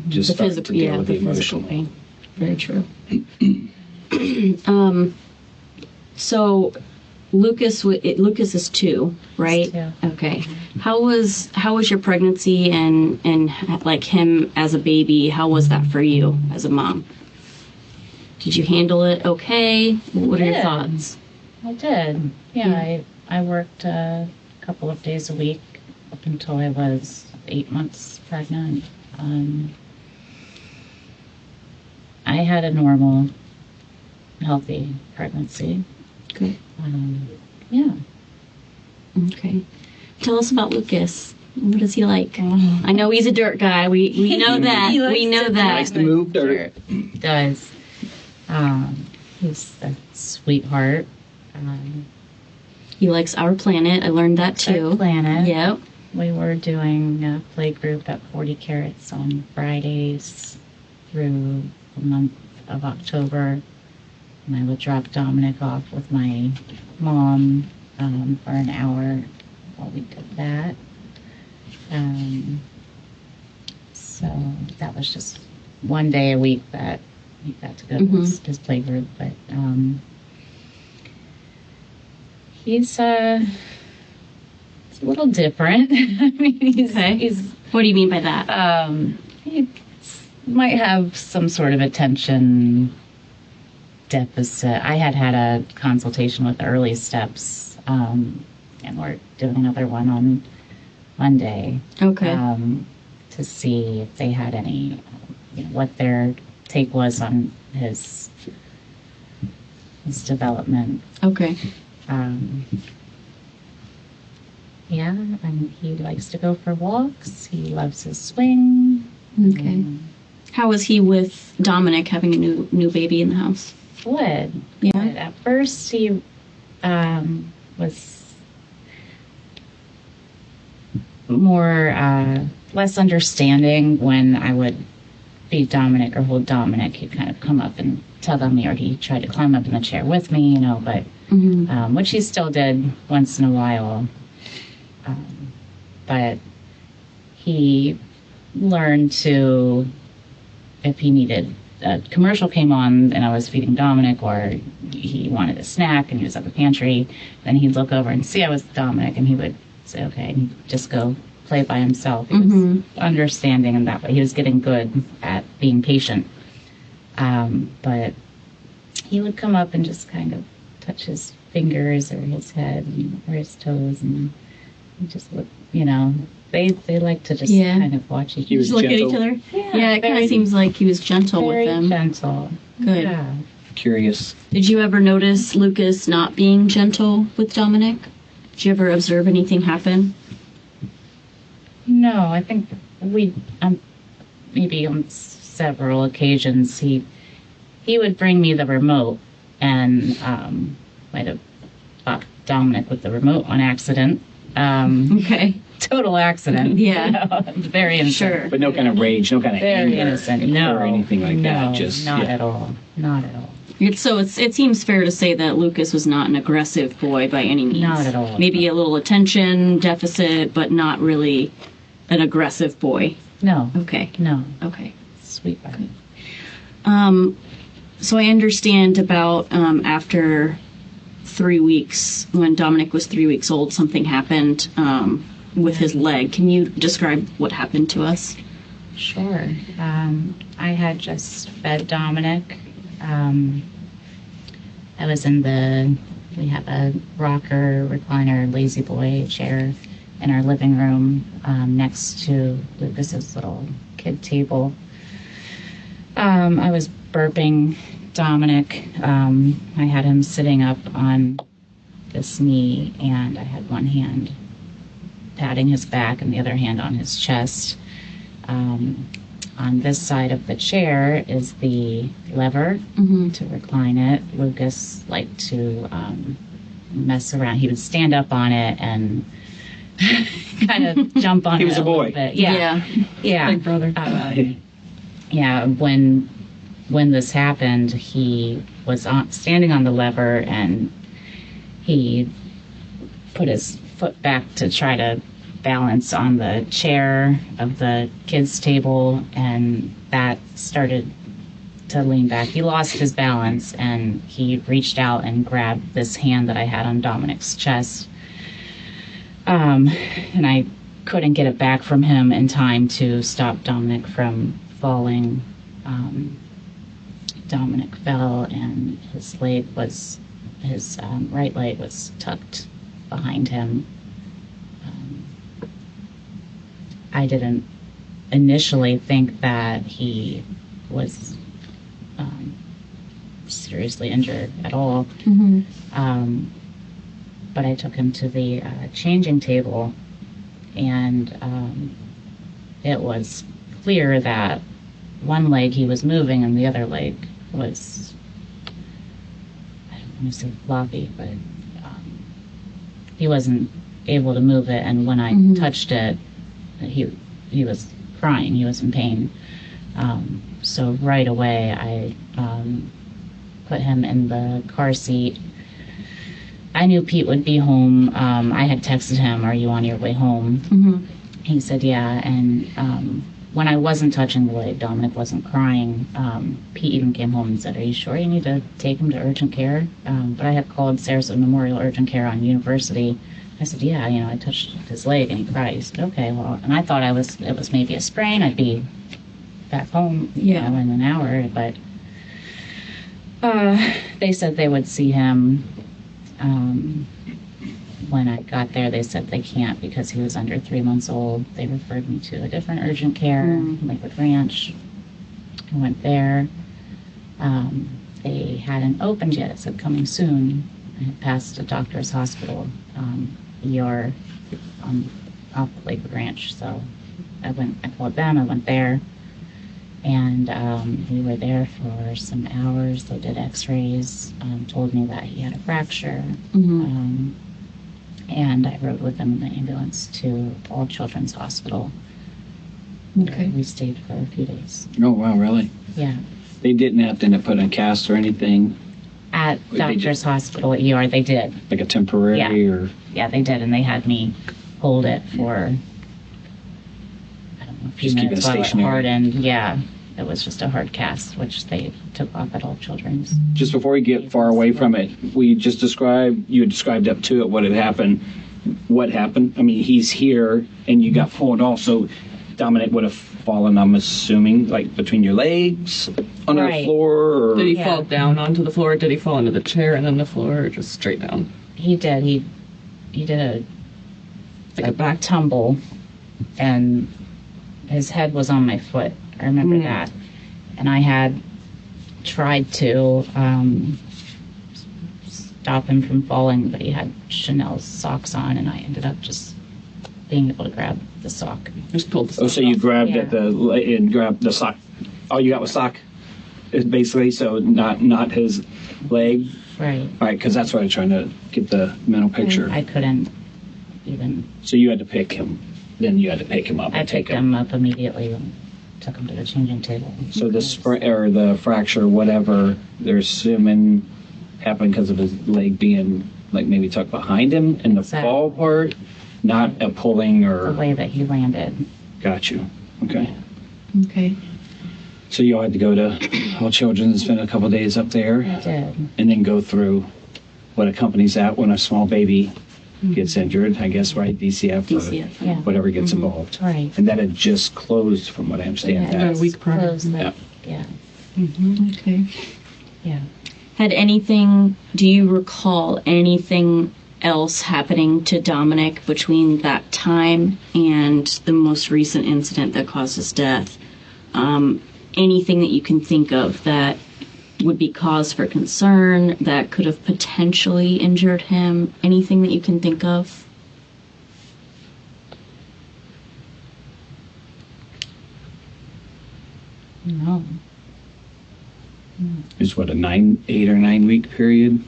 Just The starting physical, to deal yeah, with the the physical emotional. pain. Very true. So Lucas is 2, right? He's 2. Okay. How was your pregnancy and like him as a baby? How was that for you as a mom? Did you handle it okay? What are your did. thoughts? I did. Yeah, I worked a couple of days a week up until I was 8 months pregnant. I had a normal, healthy pregnancy. Good. Yeah. Okay. Tell us about Lucas. What is he like? I know he's a dirt guy. We know that. We know that. Likes to move dirt. Does. He's a sweetheart. He likes our planet. I learned that too. Our planet. Yep. We were doing a play group at 40 Carats on Fridays through the month of October. And I would drop Dominic off with my mom for an hour while we did that. So that was just one day a week that he got to go to his play group. But he's a little different. I mean, he's What do you mean by that? he might have some sort of attention deficit. I had a consultation with Early Steps, and we're doing another one on Monday. Okay. To see if they had any, what their take was on his development. Okay. Yeah, and he likes to go for walks. He loves his swing. Okay. How was he with Dominic having a new baby in the house? Good. Yeah. Good. At first, he was more less understanding when I would feed Dominic or hold Dominic. He'd kind of come up and tell me, or he tried to climb up in the chair with me, but which he still did once in a while. But he learned to, if he needed, a commercial came on and I was feeding Dominic, or he wanted a snack and he was at the pantry, then he'd look over and see I was Dominic and he would say, okay, and he'd just go play by himself. He was understanding in that way. He was getting good at being patient. But he would come up and just kind of touch his fingers or his head or his toes, and he just look, they like to just kind of watch each other. He was Look at gentle. each other. Yeah, it kind of seems like he was gentle with Very them. gentle. Good. Yeah. Curious. Did you ever notice Lucas not being gentle with Dominic? Did you ever observe anything happen? No, I think we maybe on several occasions he would bring me the remote and might have popped Dominic with the remote on accident. Okay. Total accident. Yeah. Very innocent. Sure. But no kind of rage, no kind of Very anger innocent. No. or anything like that. No, Just not at all. Not at all. So it seems fair to say that Lucas was not an aggressive boy by any means. Not at all. Maybe a little attention deficit, but not really an aggressive boy. No. Okay. No. Okay. Sweetheart. So I understand about after 3 weeks, when Dominic was 3 weeks old, something happened with his leg. Can you describe what happened to us? Sure. I had just fed Dominic. I was we have a rocker, recliner, lazy boy chair in our living room next to Lucas's little kid table. I was burping Dominic. I had him sitting up on this knee, and I had one hand patting his back and the other hand on his chest. On this side of the chair is the lever to recline it. Lucas liked to mess around. He would stand up on it and kind of jump on it. He was a boy. Little bit. Yeah. Big brother. Yeah. When this happened, he was standing on the lever and he put his foot back to try to balance on the chair of the kids' table, and that started to lean back. He lost his balance and he reached out and grabbed this hand that I had on Dominic's chest. And I couldn't get it back from him in time to stop Dominic from falling. Dominic fell and his right leg was tucked behind him. I didn't initially think that he was seriously injured at all. but I took him to the changing table, and it was clear that one leg he was moving and the other leg was, I don't want to say floppy, but he wasn't able to move it. And when I touched it, he was crying. He was in pain. So right away, I put him in the car seat. I knew Pete would be home. I had texted him, "Are you on your way home?" He said, "Yeah." And when I wasn't touching the leg, Dominic wasn't crying. Pete even came home and said, "Are you sure you need to take him to urgent care?" But I had called Sarasota Memorial Urgent Care on University. I said, "Yeah, I touched his leg," and he cried. He said, "Okay, well," and I thought it was maybe a sprain. I'd be back home, in an hour. But they said they would see him. When I got there, they said they can't because he was under 3 months old. They referred me to a different urgent care, Lakewood Ranch. I went there. They hadn't opened yet. It said coming soon. I had passed a doctor's hospital, ER, off the Lakewood Ranch. So I called them. I went there, and we were there for some hours. They did x-rays, told me that he had a fracture. And I rode with them in the ambulance to All Children's Hospital. Okay. We stayed for a few days. Oh, wow, really? Yeah. They didn't have to put in a cast or anything? At Doctor's Hospital at ER, they did. Like a temporary or? Yeah, they did, and they had me hold it for, I don't know, a few Just keep it minutes while it stationary. hardened. Yeah, it was just a hard cast, which they took off at All Children's. Just before we get far away from it, you had described up to it what had happened. What happened? I mean, he's here and you got pulled off, so Dominic would have fallen, I'm assuming, like between your legs onto the floor? Or? Did he Yeah. fall down onto the floor? Did he fall into the chair and then the floor, or just straight down? He did. He did Like a back tumble, and his head was on my foot. I remember that. And I had tried to stop him from falling, but he had Chanel's socks on, and I ended up just being able to grab the sock. Just pulled the Oh, so you off. grabbed at and grabbed the sock. All you got was sock, basically. So not his leg. Right. All right, because that's what I'm trying to get the mental picture. I couldn't even. So you had to pick him. Then you had to pick him up. I and take picked him up immediately and took him to the changing table. So the fracture, whatever, they're assuming happened because of his leg being like maybe tucked behind him in the Exactly. fall part, not a pulling The or. way that he landed. Got you. Okay. Okay. So you all had to go to All Children's and spend a couple days up there, I did. and then go through what accompanies that when a small baby gets injured. I guess right, DCF. DCF. Or Yeah. whatever gets involved. Right. And that had just closed, from what I understand. Yeah, That. a week prior. Closed that. Yeah. Yeah. Okay. Yeah. Do you recall anything else happening to Dominic between that time and the most recent incident that caused his death? Anything that you can think of that would be cause for concern, that could have potentially injured him? Anything that you can think of? No. It's what, 8 or 9 week period?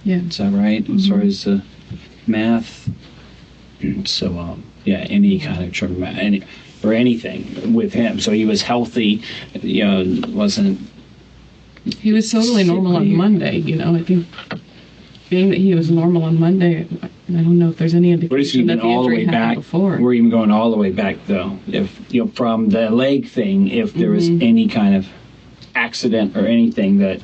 Yeah. Is that right? As far as the math? So, yeah, any kind of trauma, anything with him. So he was healthy, wasn't. He was totally normal on Monday, I think being that he was normal on Monday, I don't know if there's any We're just indication even that the all the injury way happened back. before. We're even going all the way back, though. If, from the leg thing, if there was any kind of accident or anything that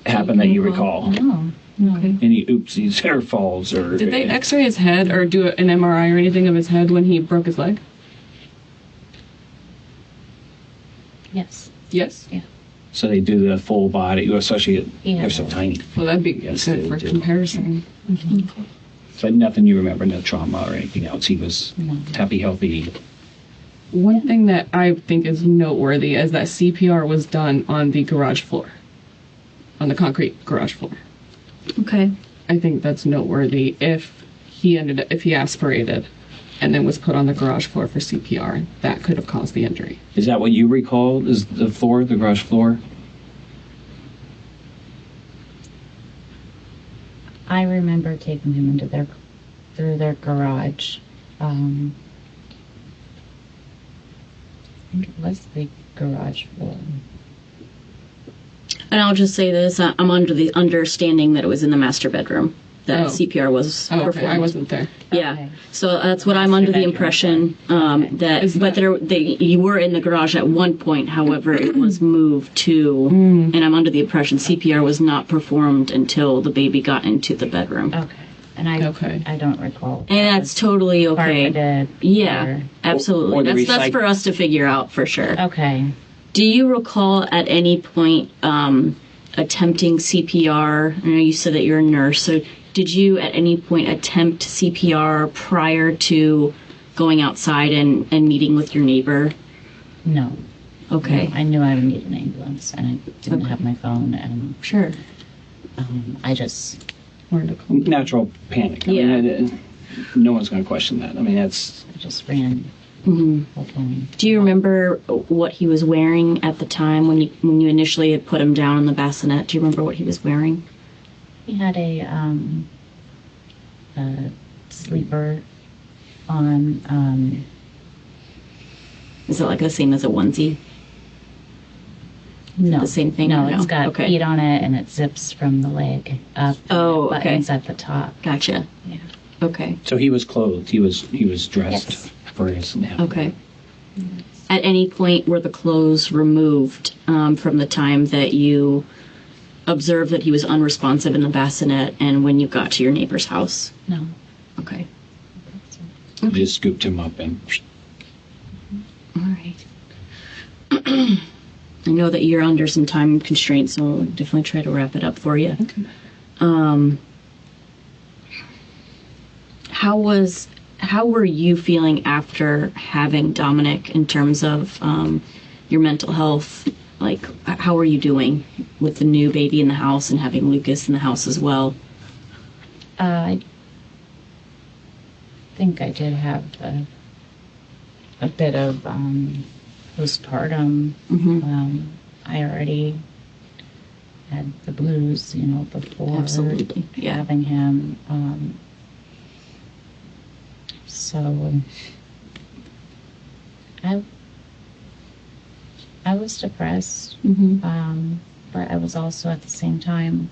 happened that you recall. No. Okay. Any oopsies or falls or. Did they x-ray his head or do an MRI or anything of his head when he broke his leg? Yes. Yes. So they do the full body, especially Yeah. they're so tiny. Well, that'd be Yes, good they for do. comparison. But nothing you remember, no trauma or anything else. He was No. happy, healthy. One thing that I think is noteworthy is that CPR was done on the garage floor, on the concrete garage floor. Okay. I think that's noteworthy. If he aspirated and then was put on the garage floor for CPR, that could have caused the injury. Is that what you recall? Is the floor, the garage floor? I remember taking him through their garage. I think it was the garage floor. And I'll just say this, I'm under the understanding that it was in the master bedroom that Oh. CPR was Oh, okay. performed. I wasn't there. Yeah. Okay. So that's what I'm under the impression that, Is but you were in the garage at one point. However, it was moved to, Mm. and I'm under the impression CPR was not performed until the baby got into the bedroom. Okay. And I don't recall. And that's totally okay. Carpeted. Yeah, or- absolutely. Or the That's for us to figure out for sure. Okay. Do you recall at any point attempting CPR? I know you said that you're a nurse, so did you at any point attempt CPR prior to going outside and meeting with your neighbor? No. Okay. I knew I would need an ambulance, and I didn't Okay. have my phone, and Sure. I just Natural panic. I Yeah. mean, no one's going to question that. I mean, ran full time. Do you remember what he was wearing at the time when you initially had put him down in the bassinet? Do you remember what he was wearing? He had a sleeper on. Is it like the same as a onesie? No, the same thing No, or no? it's got Okay. feet on it, and it zips from the leg up. Oh, and okay. buttons at the top. Gotcha. Yeah. Okay. so he was clothed. He was dressed Yes. for his. Okay. At any point were the clothes removed from the time that you observed that he was unresponsive in the bassinet and when you got to your neighbor's house? No. Okay. Just scooped him up and. All right. I know that you're under some time constraints, so we'll definitely try to wrap it up for you. Okay. How were you feeling after having Dominic in terms of your mental health? Like, how are you doing with the new baby in the house and having Lucas in the house as well? I think I did have a bit of postpartum. I already had the blues, before Absolutely, yeah. having him. So I was depressed, but I was also at the same time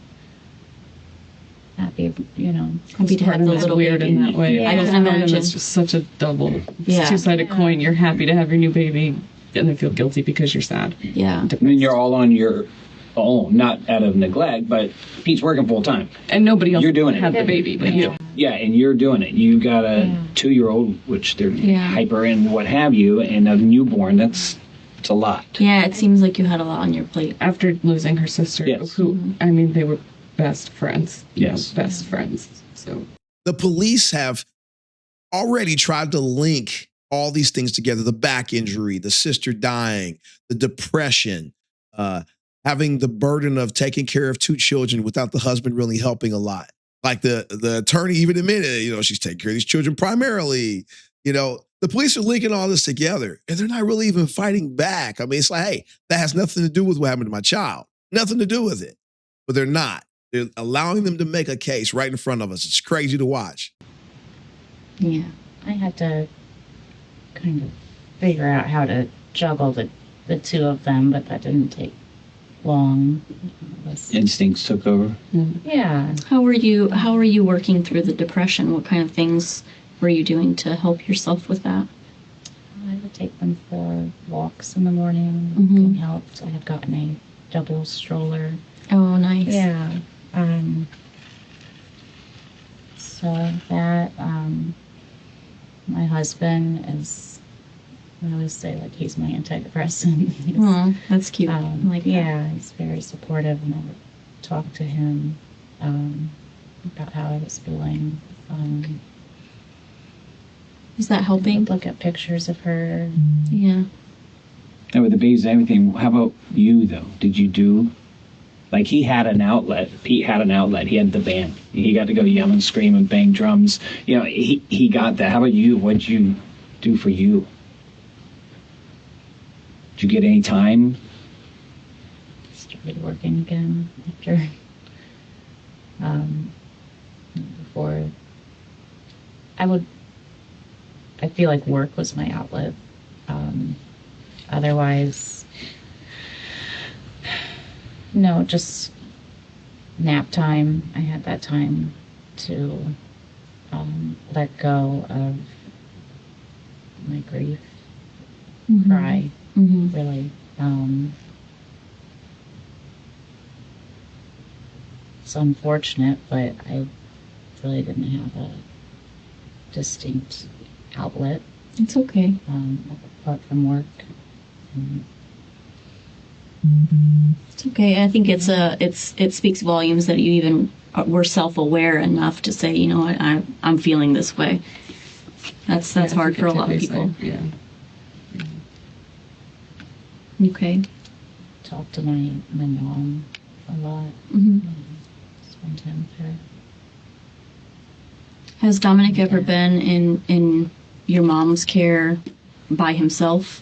happy, Happy to have the It's little weird baby. in that way. Yeah. I can Postpartum imagine. is just such a double, Yeah. two-sided coin. You're happy to have your new baby, and then feel guilty because you're sad. Yeah. I mean, you're all on your own, not out of neglect, but Pete's working full time. And nobody else You're doing it. had the baby but you. Yeah, and you're doing it. You got a 2-year-old, which they're hyper and what have you, and a newborn. It's a lot. Yeah, it seems like you had a lot on your plate. After losing her sister, Yes. who, I mean, they were best friends. Yes. Best friends. So The police have already tried to link all these things together: the back injury, the sister dying, the depression, having the burden of taking care of 2 children without the husband really helping a lot. Like the attorney even admitted, she's taking care of these children primarily. The police are linking all this together, and they're not really even fighting back. I mean, it's like, hey, that has nothing to do with what happened to my child. Nothing to do with it. But they're not. They're allowing them to make a case right in front of us. It's crazy to watch. Yeah. I had to kind of figure out how to juggle the two of them, but that didn't take long. It was- Instincts took over. yeah. How were you working through the depression? What kind of things were you doing to help yourself with that? I would take them for walks in the morning. Mhm. It helped. I had gotten a double stroller. Oh, nice. Yeah. So that, my husband is, I always say, like, he's my antidepressant. He's, Aw, that's cute. I like that. yeah, he's very supportive, and I would talk to him about how I was feeling. Is that helping? Look at pictures of her. Yeah. And with the babies and everything, how about you, though? Did you do Like he had an outlet. Pete had an outlet. He had the band. He got to go yell and scream and bang drums. You know, he got that. How about you? What'd you do for you? Did you get any time? Started working again after before. I feel like work was my outlet. Otherwise, no, just nap time. I had that time to let go of my grief, cry, really. It's unfortunate, but I really didn't have a distinct outlet It's okay. apart from work. It's okay. I think it speaks volumes that you even were self-aware enough to say, you know what, I'm feeling this way. That's hard for a lot of people. Yeah. Okay. Talk to my mom a lot. Spend time with her. Has Dominic ever been in your mom's care by himself?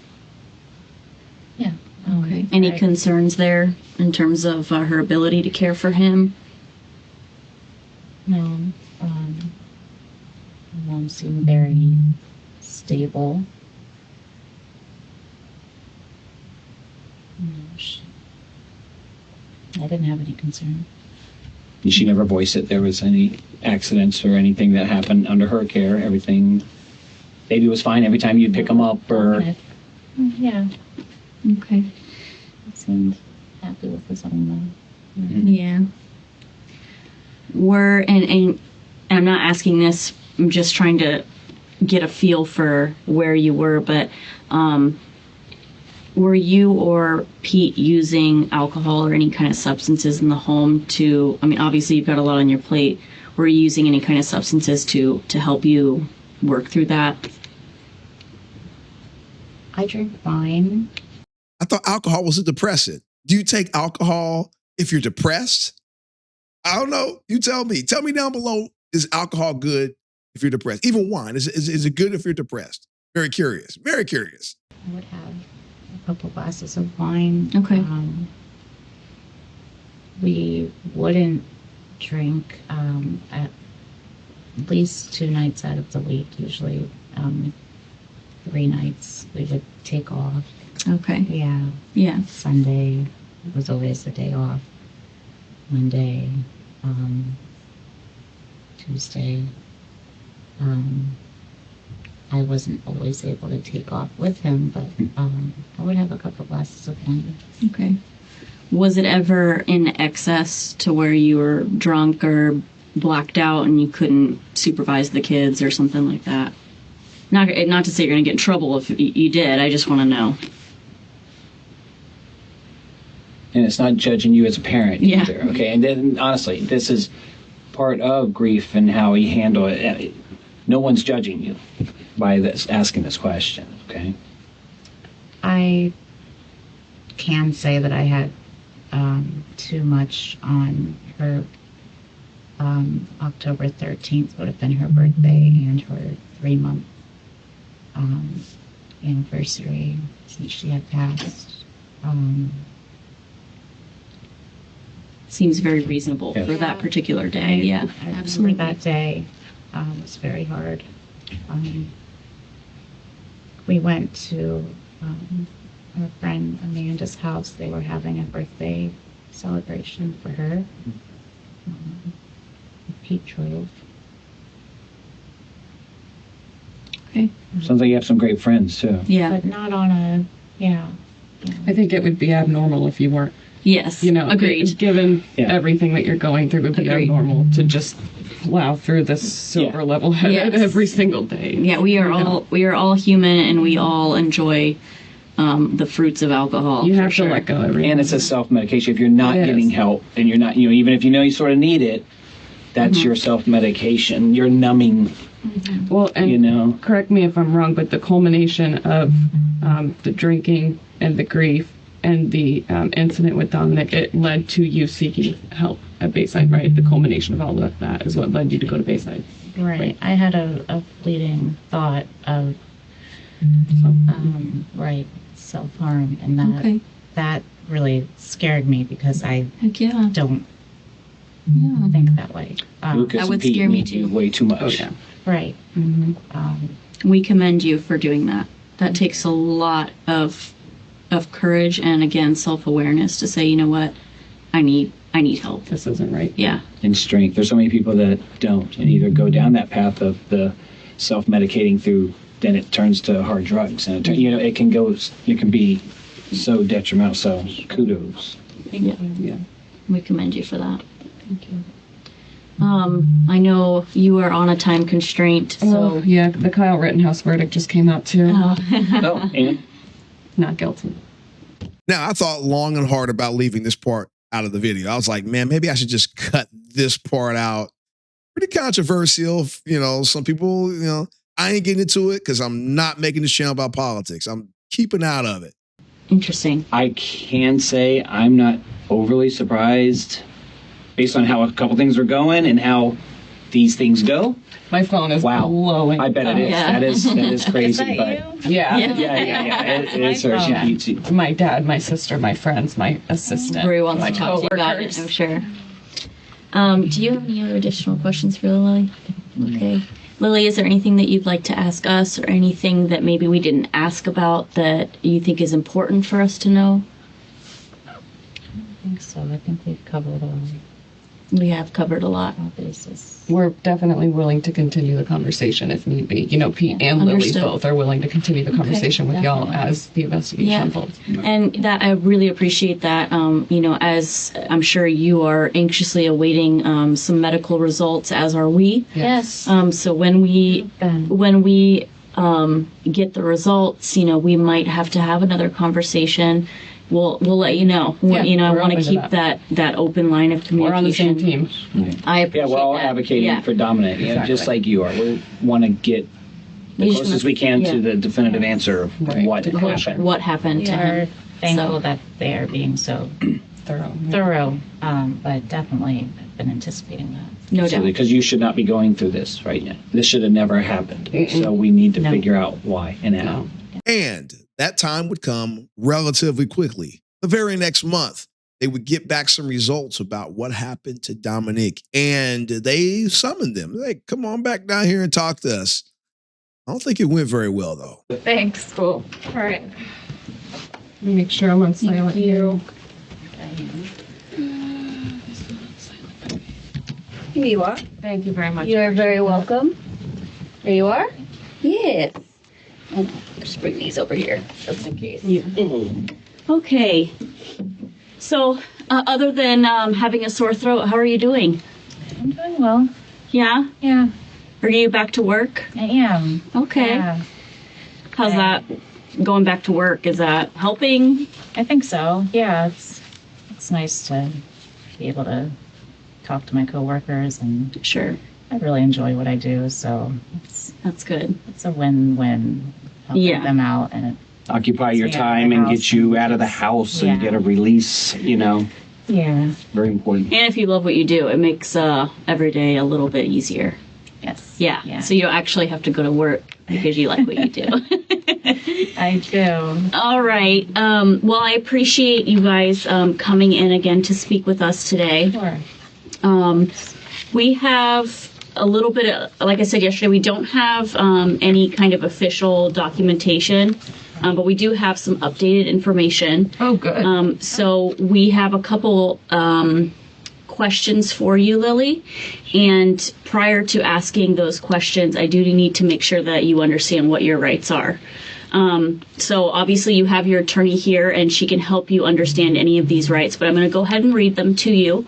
Yeah. Okay. Any concerns there in terms of her ability to care for him? No. My mom seemed very stable. No, I didn't have any concern. Did she never voice it? There was any accidents or anything that happened under her care? Everything, baby was fine every time you'd pick him up, or Yeah, Okay. he seemed happy with his own life. Yeah. And I'm not asking this, I'm just trying to get a feel for where you were, but were you or Pete using alcohol or any kind of substances in the home to, I mean, obviously you've got a lot on your plate. Were you using any kind of substances to help you work through that? I drink wine. I thought alcohol was a depressant. Do you take alcohol if you're depressed? I don't know. You tell me. Tell me down below, is alcohol good if you're depressed? Even wine, is it good if you're depressed? Very curious. Very curious. I would have a couple glasses of wine. Okay. We wouldn't drink at least 2 nights out of the week. Usually 3 nights we would take off. Okay. Yeah. Yeah. Sunday was always the day off. Monday, Tuesday. I wasn't always able to take off with him, but I would have a couple glasses of wine. Okay. Was it ever in excess to where you were drunk or blacked out and you couldn't supervise the kids or something like that? Not to say you're going to get in trouble if you did. I just want to know. and it's not judging you as a parent Yeah. either. Okay, and then honestly, this is part of grief and how we handle it. No one's judging you by this asking this question. Okay. I can say that I had too much on her. October 13th would have been her birthday and her 3-month anniversary since she had passed. Seems very reasonable Yeah. for that particular day. Yeah, I absolutely. remember that day was very hard. We went to our friend Amanda's house. They were having a birthday celebration for her. Pete drove. Okay. Sounds like you have some great friends too. Yeah. But not on a, yeah. I think it would be abnormal if you weren't, Yes. Agreed. given Yeah. everything that you're going through, it would be Agreed. abnormal to just plow through this super level headed Yes. every single day. Yeah, we are all human, and we all enjoy the fruits of alcohol. You for have sure. to let go every And it's a self-medication. If you're not It is. getting help and you're not, even if you know you sort of need it, that's your self-medication. You're numbing, well, and correct me if I'm wrong, but the culmination of the drinking and the grief and the incident with Dominic, it led to you seeking help at Bayside, right? The culmination of all of that is what led you to go to Bayside. Right. I had a fleeting thought of self-harm, and that really scared me because I Heck yeah. don't think that way. Lucas that would and Pete scare me need too. you way too much. Oh, yeah. Right. We commend you for doing that. That takes a lot of courage and, again, self-awareness to say, you know what, I need help. This isn't right. Yeah. And strength. There's so many people that don't and either go down that path of the self-medicating through, then it turns to hard drugs, and it can be so detrimental. So kudos. Yeah. We commend you for that. Thank you. I know you are on a time constraint, so Oh, yeah. The Kyle Rittenhouse verdict just came out too. Oh, and Not guilty. Now, I thought long and hard about leaving this part out of the video. I was like, man, maybe I should just cut this part out. Pretty controversial. Some people, I ain't getting into it because I'm not making this channel about politics. I'm keeping out of it. interesting. I can say I'm not overly surprised based on how a couple things are going and how these things go. My phone is blowing. I bet it is. Yeah. That is crazy. But Yeah. yeah. It is her. She beats you. My dad, my sister, my friends, my assistant. Everyone wants my to talk to you about it, coworkers. I'm sure. Do you have any other additional questions for Lily? Okay. Lily, is there anything that you'd like to ask us or anything that maybe we didn't ask about that you think is important for us to know? I think so. I think we've covered all We have covered a lot. bases. We're definitely willing to continue the conversation if need be. Pete and Lily Understood. both are willing to continue the conversation with y'all definitely. as the investigation Yeah. unfolds. And that I really appreciate that. As I'm sure you are anxiously awaiting some medical results, as are we. Yes. So when we get the results, we might have to have another conversation. We'll let you know. Yeah, I we're want to open to keep that open line of We're on the same communication. team. I appreciate Yeah, we're all that. advocating Yeah. for Dominic, Exactly. just like you are. We want to get the You just closest we can yeah. to the definitive answer of Right. what happened. What happened We to are him? thankful So- that they are being so Thorough. thorough, but definitely I've been anticipating that. No doubt. Because you should not be going through this right now. This should have never happened. So we need to No. figure out why and how. And that time would come relatively quickly. The very next month, they would get back some results about what happened to Dominique. And they summoned them. Like, come on back down here and talk to us. I don't think it went very well, though. Thanks. Cool. All right. Let me make sure I'm on silent here. Here you are. Thank you very much. You are very welcome. Here you are. Yes. And just bring these over here, just in case. Okay. So, other than having a sore throat, how are you doing? I'm doing well. Yeah? Yeah, Are you back to work? I am. Okay. Yeah, How's that going back to work? Is that helping? I think so. Yeah, it's nice to be able to talk to my coworkers, and Sure. I really enjoy what I do. So That's good. it's a win-win. Helping Yeah. them out, and Occupy your Stay out of time the and house get you and out of the just- house yeah. and get a release, yeah, very important. And if you love what you do, it makes every day a little bit easier. yes, Yeah. So you actually have to go to work because you like what you do. I do. All right. Well, I appreciate you guys coming in again to speak with us today. Sure. We have a little bit of, like I said yesterday, we don't have any kind of official documentation, but we do have some updated information. Oh, good. So we have a couple questions for you, Lily. And prior to asking those questions, I do need to make sure that you understand what your rights are. So obviously you have your attorney here and she can help you understand any of these rights, but I'm going to go ahead and read them to you.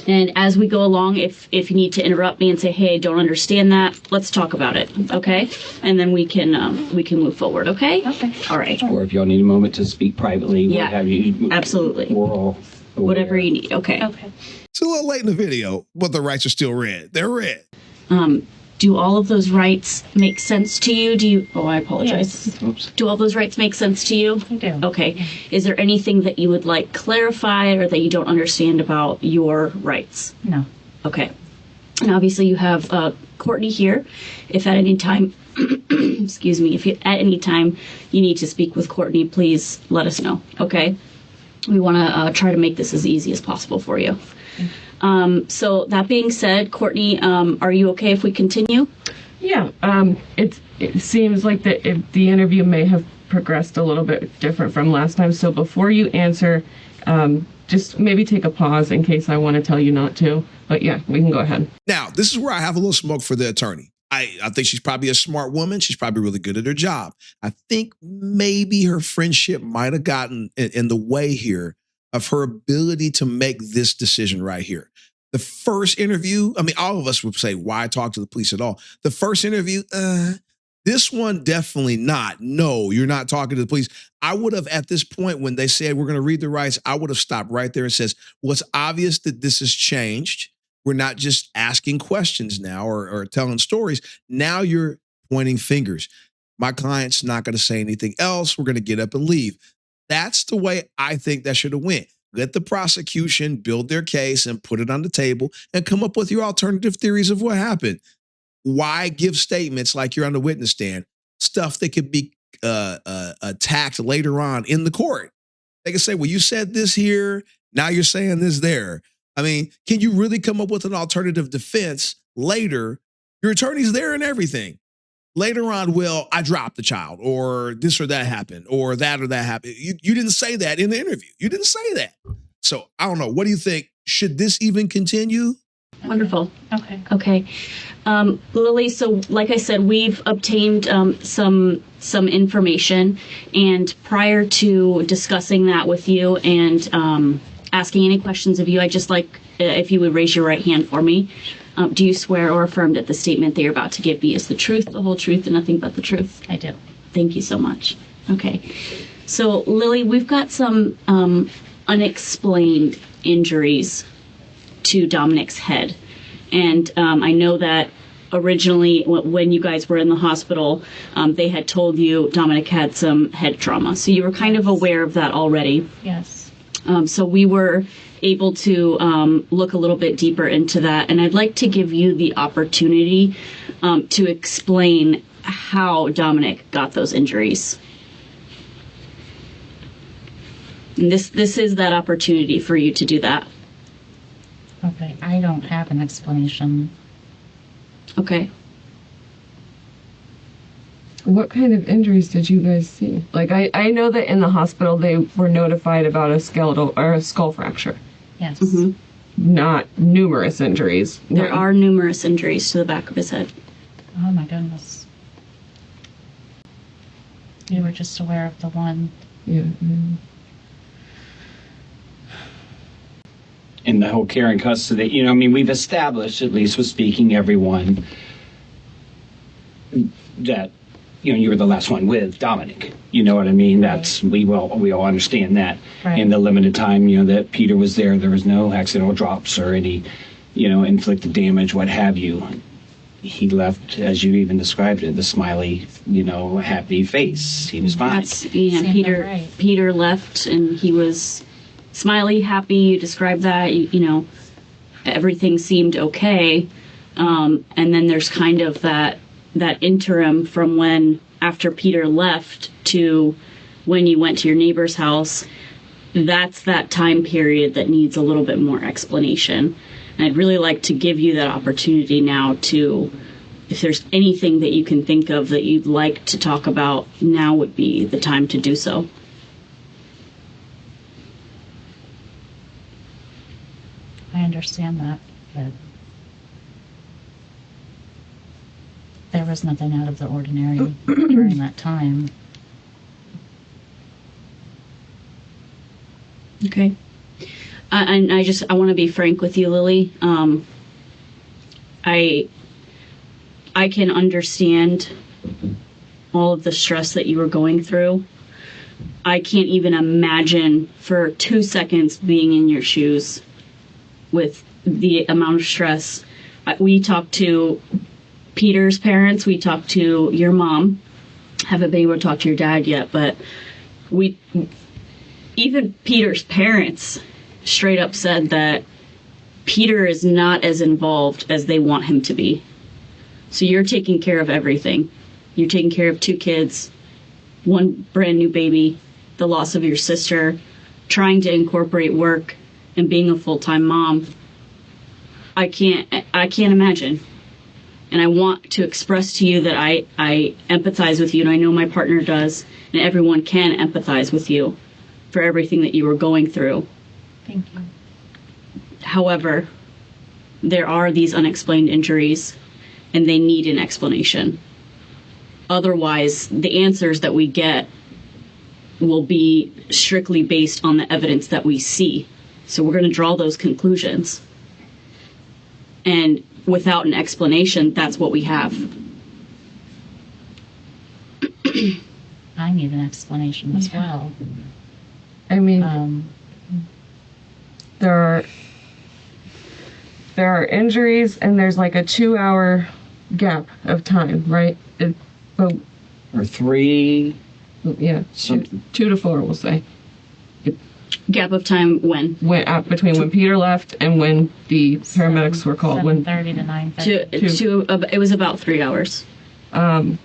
And as we go along, if you need to interrupt me and say, hey, I don't understand that, let's talk about it, okay? And then we can move forward, okay? Okay. All right. Or if y'all need a moment to speak privately, Yeah, what have you. absolutely. We're all aware. Whatever you need, okay. Okay. It's a little late in the video, but the rights are still red. They're red. Do all of those rights make sense to you? I apologize. Yes. Oops. Do all those rights make sense to you? I do. Okay. Is there anything that you would like clarified or that you don't understand about your rights? No. Okay. And obviously you have Courtney here. If at any time, excuse me, at any time you need to speak with Courtney, please let us know. Okay. We want to try to make this as easy as possible for you. So that being said, Courtney, are you okay if we continue? Yeah. It seems like the interview may have progressed a little bit different from last time. So before you answer, just maybe take a pause in case I want to tell you not to. But yeah, we can go ahead. Now, this is where I have a little smoke for the attorney. I think she's probably a smart woman. She's probably really good at her job. I think maybe her friendship might have gotten in the way here of her ability to make this decision right here. The first interview, I mean, all of us would say, why talk to the police at all? The first interview, this one, definitely not. No, you're not talking to the police. I would have, at this point, when they said we're going to read the rights, I would have stopped right there and says, well, it's obvious that this has changed. We're not just asking questions now or telling stories. Now you're pointing fingers. My client's not going to say anything else. We're going to get up and leave. That's the way I think that should have went. Let the prosecution build their case and put it on the table and come up with your alternative theories of what happened. Why give statements like you're on the witness stand, stuff that could be attacked later on in the court? They can say, well, you said this here. Now you're saying this there. I mean, can you really come up with an alternative defense later? Your attorney's there and everything. Later on, well, I dropped the child, or this or that happened, or that happened. You didn't say that in the interview. You didn't say that. So I don't know. What do you think? Should this even continue? Wonderful. Okay. Lily, so like I said, we've obtained some information, and prior to discussing that with you and asking any questions of you, I'd just like if you would raise your right hand for me. Do you swear or affirm that the statement that you're about to give me is the truth, the whole truth, and nothing but the truth? I do. Thank you so much. Okay. So, Lily, we've got some unexplained injuries to Dominic's head. And I know that originally when you guys were in the hospital, they had told you Dominic had some head trauma. So you were kind of aware of that already. Yes. So we were able to look a little bit deeper into that. And I'd like to give you the opportunity to explain how Dominic got those injuries. And this is that opportunity for you to do that. Okay. I don't have an explanation. Okay. What kind of injuries did you guys see? Like, I know that in the hospital they were notified about a skeletal or a skull fracture. Yes. Mm-hmm. Not numerous injuries. There are numerous injuries to the back of his head. Oh my goodness. You were just aware of the one. Yeah. In the whole care and custody, I mean, we've established, at least with speaking everyone, that, you were the last one with Dominic. You know what I mean? That's, we all understand that. Right. In the limited time, that Peter was there was no accidental drops or any, inflicted damage, what have you. He left, as you even described it, the smiley, happy face. He was fine. That's, Peter. Right. Peter left, and he was smiley, happy. You described that. Everything seemed okay. And then there's kind of that interim from when after Peter left to when you went to your neighbor's house. That's that time period that needs a little bit more explanation. And I'd really like to give you that opportunity now to, if there's anything that you can think of that you'd like to talk about, now would be the time to do so. I understand that, but there was nothing out of the ordinary during that time. Okay. And I want to be frank with you, Lily. I can understand all of the stress that you were going through. I can't even imagine for 2 seconds being in your shoes with the amount of stress. We talked to Peter's parents. We talked to your mom. Haven't been able to talk to your dad yet, but even Peter's parents straight up said that Peter is not as involved as they want him to be. So you're taking care of everything. You're taking care of 2 kids, 1 brand new baby, the loss of your sister, trying to incorporate work and being a full-time mom. I can't imagine. And I want to express to you that I empathize with you, and I know my partner does, and everyone can empathize with you for everything that you were going through. Thank you. However, there are these unexplained injuries, and they need an explanation. Otherwise, the answers that we get will be strictly based on the evidence that we see. So we're going to draw those conclusions. And without an explanation, that's what we have. I need an explanation as well. I mean, there are injuries, and there's like a 2-hour gap of time, right? Or 3. Yeah, 2 to 4, we'll say. Gap of time when? Between when Peter left and when the paramedics were called. 7:30 to 9:30. It was about 3 hours. Okay.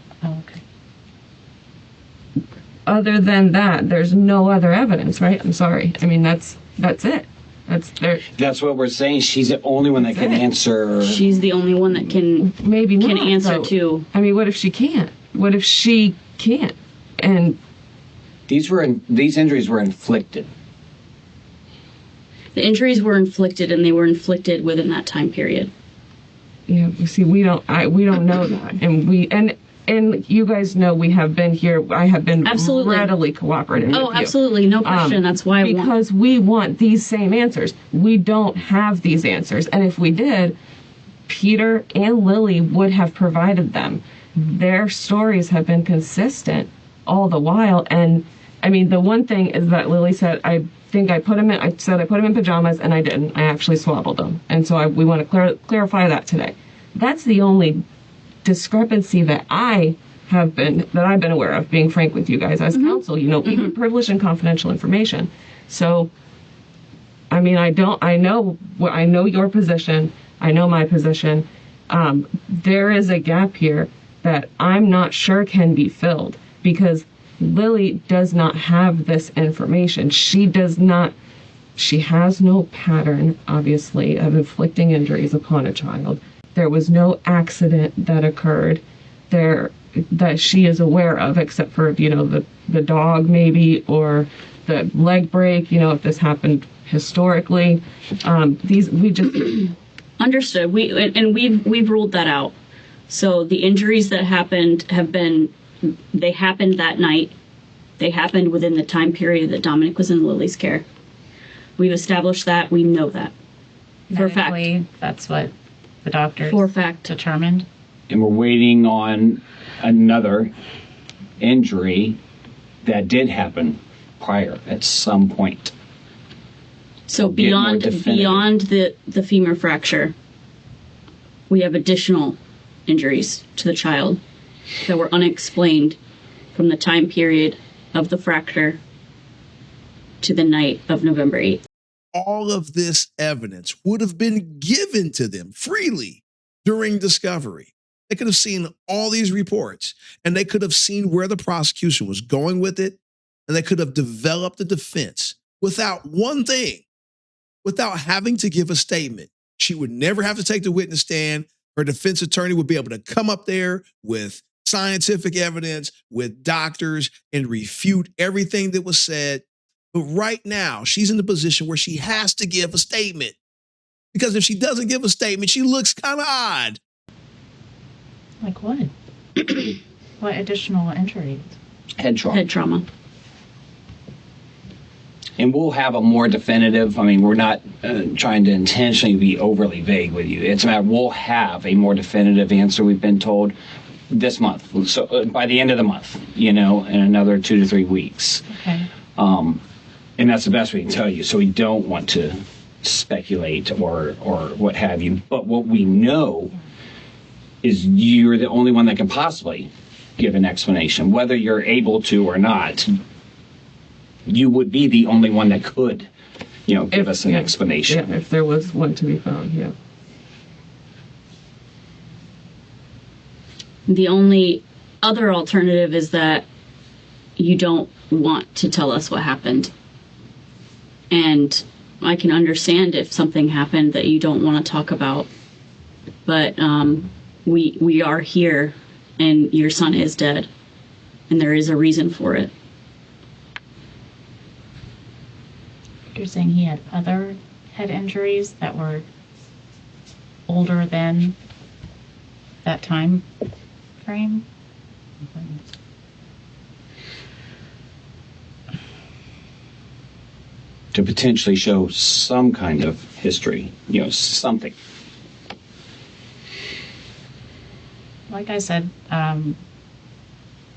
Other than that, there's no other evidence, right? I'm sorry. I mean, that's it. That's what we're saying. She's the only one that can answer. She's the only one that can answer though. to. I mean, what if she can't? What if she can't? And These injuries were inflicted. The injuries were inflicted, and they were inflicted within that time period. yeah, you see, we don't know that, and you guys know we have been here. I have been Absolutely. readily cooperative. Oh, with you. absolutely, no question. That's why because we want these same answers. We don't have these answers, and if we did, Peter and Lily would have provided them. Their stories have been consistent all the while, and I mean, the one thing is that Lily said, I put him in pajamas, and I didn't. I actually swaddled him, and so we want to clarify that today. That's the only discrepancy that I've been aware of, being frank with you guys as counsel, even privileged and confidential information. So, I mean, I know your position. I know my position. There is a gap here that I'm not sure can be filled, because Lily does not have this information. She has no pattern, obviously, of inflicting injuries upon a child. There was no accident that occurred there that she is aware of, except for, the dog maybe, or the leg break, if this happened historically. We just understood. We've ruled that out. So the injuries that happened they happened that night. They happened within the time period that Dominic was in Lily's care. We've established that. We know that. For a fact. Medically, that's what the doctor For a fact. determined. And we're waiting on another injury that did happen prior at some point. So Get more definitive. beyond the femur fracture, we have additional injuries to the child that were unexplained from the time period of the fracture to the night of November 8th. All of this evidence would have been given to them freely during discovery. They could have seen all these reports, and they could have seen where the prosecution was going with it, and they could have developed a defense without one thing, without having to give a statement. She would never have to take the witness stand. Her defense attorney would be able to come up there with scientific evidence, with doctors, and refute everything that was said. But right now, she's in the position where she has to give a statement. Because if she doesn't give a statement, she looks kind of odd. Like what? What additional injuries? Head trauma. Head trauma. And we'll have a more definitive, we're not trying to intentionally be overly vague with you. It's a matter, we'll have a more definitive answer, we've been told, this month. So by the end of the month, in another 2 to 3 weeks. Okay. And that's the best we can tell you. So we don't want to speculate or what have you. But what we know is you're the only one that can possibly give an explanation. Whether you're able to or not, you would be the only one that could, give us an explanation. Yeah, if there was one to be found, yeah. The only other alternative is that you don't want to tell us what happened. And I can understand if something happened that you don't want to talk about. But we are here, and your son is dead, and there is a reason for it. You're saying he had other head injuries that were older than that time frame? To potentially show some kind of history, something. Like I said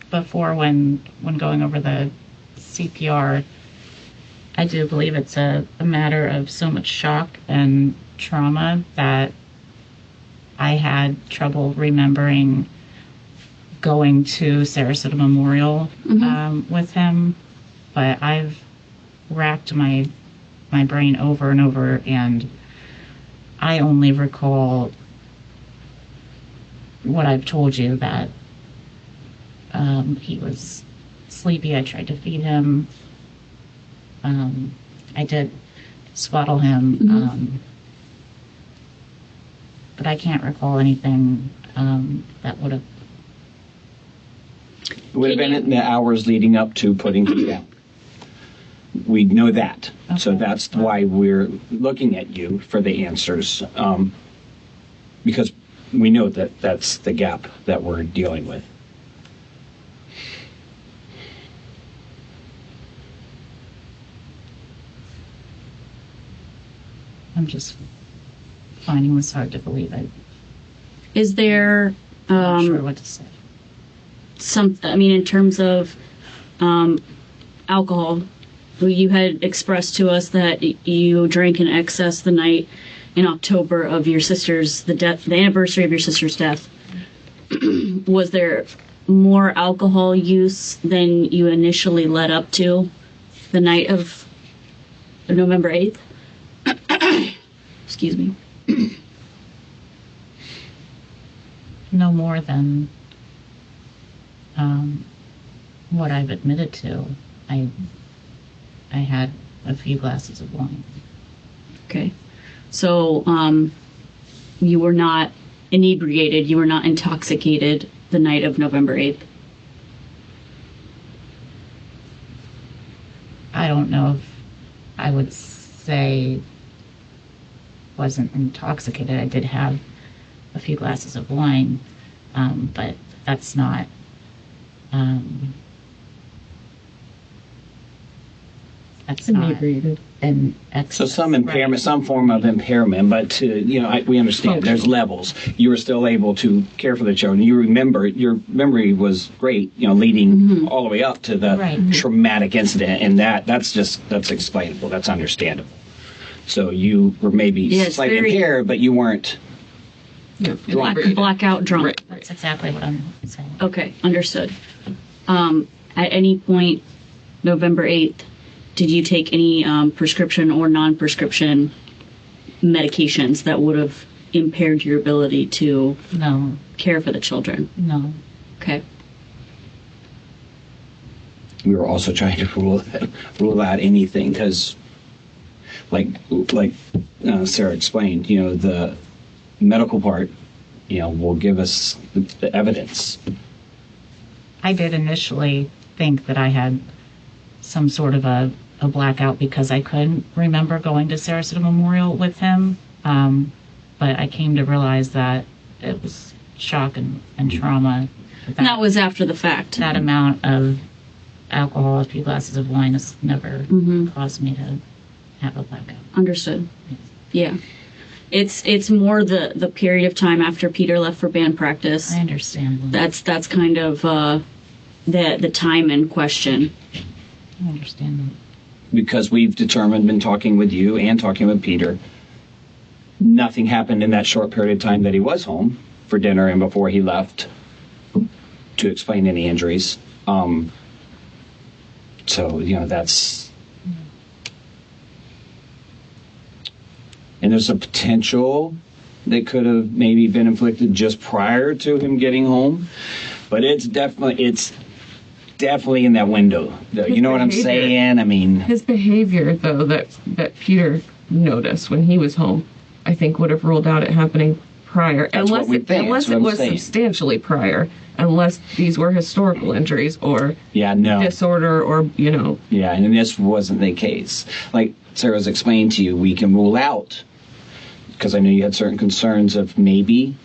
before, when going over the CPR, I do believe it's a matter of so much shock and trauma that I had trouble remembering going to Sarasota Memorial with him. But I've racked my brain over and over, and I only recall what I've told you, that he was sleepy. I tried to feed him. I did swaddle him, but I can't recall anything that would have. It would have been in the hours leading up to putting him down. We know that. Okay. So that's why we're looking at you for the answers, because we know that that's the gap that we're dealing with. I'm just finding this hard to believe. Is there I'm not sure what to say. In terms of alcohol, you had expressed to us that you drank in excess the night in October of your sister's, the anniversary of your sister's death. Was there more alcohol use than you initially led up to the night of November 8th? Excuse me. No more than what I've admitted to. I had a few glasses of wine. Okay. So you were not inebriated, you were not intoxicated the night of November 8th? I don't know if I would say wasn't intoxicated. I did have a few glasses of wine, but that's not Inebriated. An excess. So some impairment, right. some form of impairment, but we understand there's levels. You were still able to care for the children. You remember, your memory was great, leading all the way up to the traumatic incident, and that's explainable, that's understandable. So you were maybe slightly impaired, but you weren't blackout drunk. Right. That's exactly what I'm saying. Okay, understood. At any point, November 8th, did you take any prescription or non-prescription medications that would have impaired your ability to care for the children? No. Okay. We were also trying to rule out anything because, like Sarah explained, the medical part, will give us the evidence. I did initially think that I had some sort of a blackout because I couldn't remember going to Sarasota Memorial with him. But I came to realize that it was shock and trauma. That was after the fact. That amount of alcohol, a few glasses of wine, has never caused me to have a blackout. Understood. Yeah. It's more the period of time after Peter left for band practice. I understand. That's kind of the time in question. I understand that. Because we've determined, been talking with you and talking with Peter, nothing happened in that short period of time that he was home. for dinner and before he left to explain any injuries. So, that's... And there's a potential that could have maybe been inflicted just prior to him getting home. But it's definitely in that window. You know what I'm saying? I mean... His behavior, though, that Peter noticed when he was home, I think would have ruled out it happening prior. Unless it was substantially prior. Unless these were historical injuries or disorder or, Yeah, and this wasn't the case. Like Sarah's explained to you, we can rule out, because I know you had certain concerns of maybe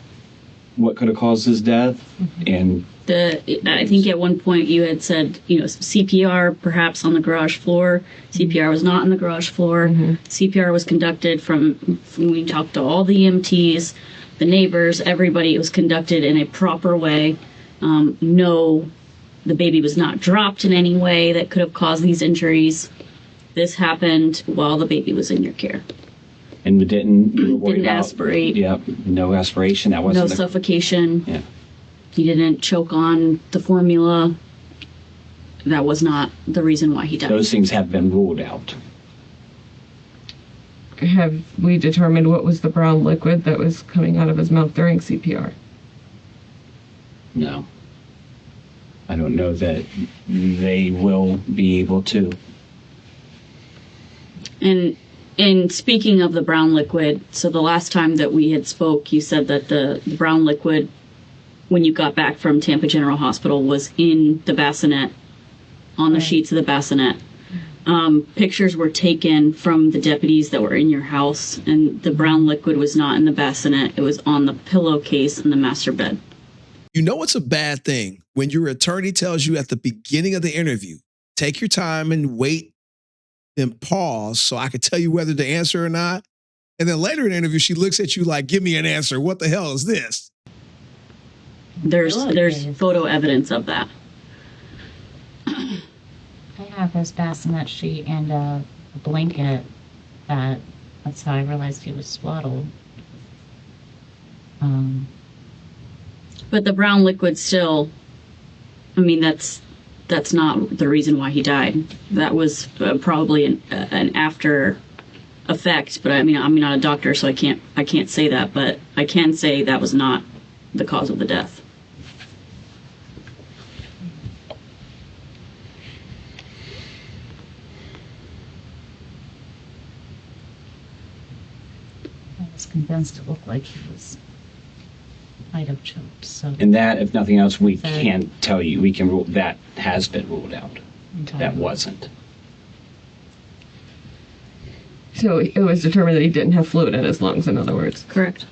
what could have caused his death. And I think at one point you had said, CPR perhaps on the garage floor. CPR was not on the garage floor. CPR was conducted from we talked to all the EMTs, the neighbors, everybody. It was conducted in a proper way. No, the baby was not dropped in any way that could have caused these injuries. This happened while the baby was in your care. And you were worried didn't about, aspirate. Yeah, no aspiration. That wasn't no suffocation. Yeah. He didn't choke on the formula. That was not the reason why he died. Those things have been ruled out. Have we determined what was the brown liquid that was coming out of his mouth during CPR? No. I don't know that they will be able to. And speaking of the brown liquid, so the last time that we had spoke, you said that the brown liquid, when you got back from Tampa General Hospital, was in the bassinet, on the sheets of the bassinet. Pictures were taken from the deputies that were in your house, and the brown liquid was not in the bassinet. It was on the pillowcase in the master bed. You know it's a bad thing when your attorney tells you at the beginning of the interview, take your time and wait and pause so I could tell you whether to answer or not. And then later in the interview, she looks at you like, give me an answer. What the hell is this? There's photo evidence of that. I have his bassinet sheet and a blanket. That's how I realized he was swaddled. But the brown liquid still, that's not the reason why he died. That was probably an after effect. But I'm not a doctor, so I can't say that. But I can say that was not the cause of the death. I was convinced it looked like he might have choked. So. And that, if nothing else, we can't tell you. We can rule that has been ruled out. That wasn't. So it was determined that he didn't have fluid in his lungs, in other words. Correct.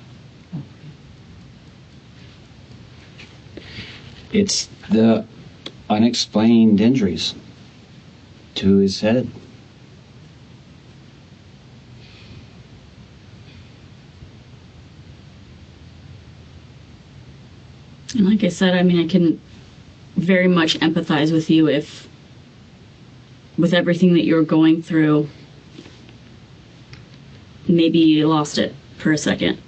It's the unexplained injuries to his head. And like I said, I can very much empathize with you if, with everything that you're going through, maybe you lost it for a second.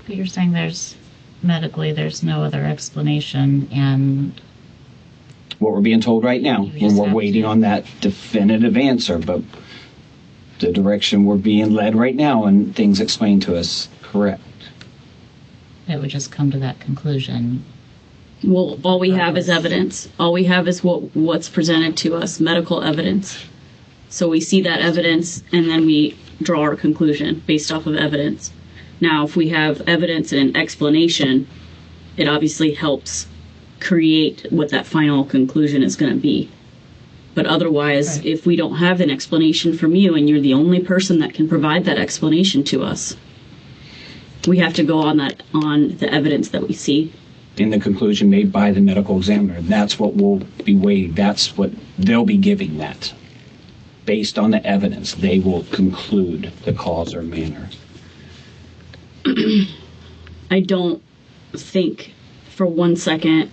But you're saying medically there's no other explanation, and what we're being told right now, and we're waiting on that definitive answer, but the direction we're being led right now and things explained to us, correct. It would just come to that conclusion. Well, all we have is evidence. All we have is what's presented to us, medical evidence. So we see that evidence, and then we draw our conclusion based off of evidence. Now, if we have evidence and an explanation, it obviously helps create what that final conclusion is going to be. But otherwise, right. If we don't have an explanation from you, and you're the only person that can provide that explanation to us, we have to go on the evidence that we see. In the conclusion made by the medical examiner, that's what we'll be waiting. That's what they'll be giving that. Based on the evidence, they will conclude the cause or manner. I don't think for 1 second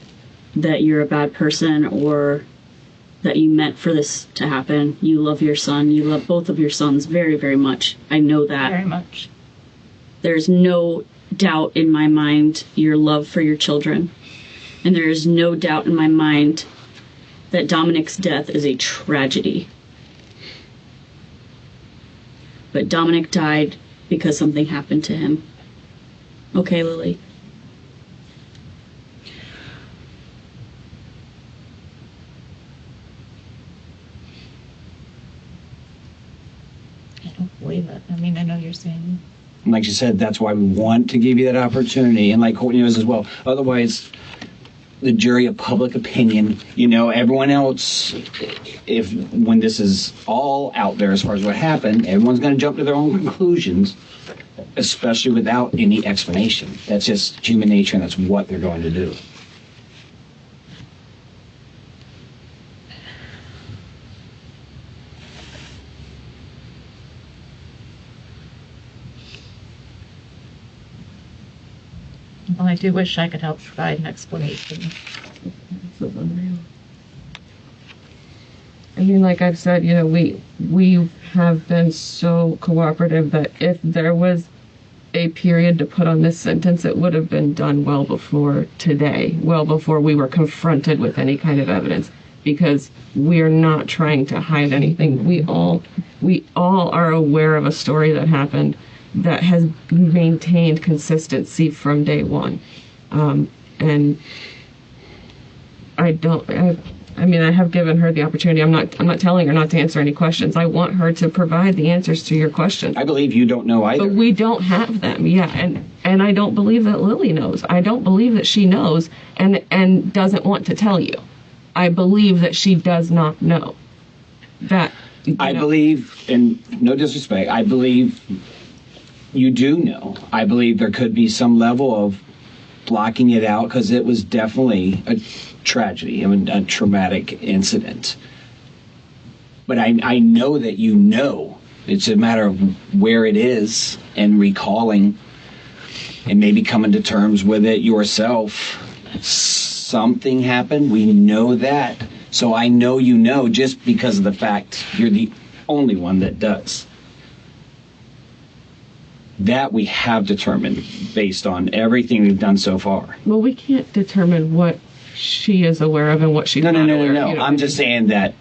that you're a bad person or that you meant for this to happen. You love your son. You love both of your sons very, very much. I know that. Very much. There's no doubt in my mind your love for your children. And there is no doubt in my mind that Dominic's death is a tragedy. But Dominic died because something happened to him. Okay, Lily? I don't believe it. I mean, I know you're saying. Like you said, that's why we want to give you that opportunity. And like Courtney knows as well. Otherwise, the jury of public opinion, everyone else, when this is all out there as far as what happened, everyone's going to jump to their own conclusions, especially without any explanation. That's just human nature, and that's what they're going to do. Well, I do wish I could help provide an explanation. I mean, like I've said, we have been so cooperative that if there was a period to put on this sentence, it would have been done well before today, well before we were confronted with any kind of evidence, because we're not trying to hide anything. We all are aware of a story that happened that has maintained consistency from day one. And I have given her the opportunity. I'm not telling her not to answer any questions. I want her to provide the answers to your questions. I believe you don't know either. But we don't have them. Yeah. And I don't believe that Lily knows. I don't believe that she knows and doesn't want to tell you. I believe that she does not know. That I believe, and no disrespect, I believe you do know. I believe there could be some level of blocking it out because it was definitely a tragedy, a traumatic incident. But I know that you know. It's a matter of where it is and recalling and maybe coming to terms with it yourself. Something happened. We know that. So I know you know just because of the fact you're the only one that does. That we have determined based on everything we've done so far. Well, we can't determine what she is aware of and what she's not aware of. No. I'm just saying that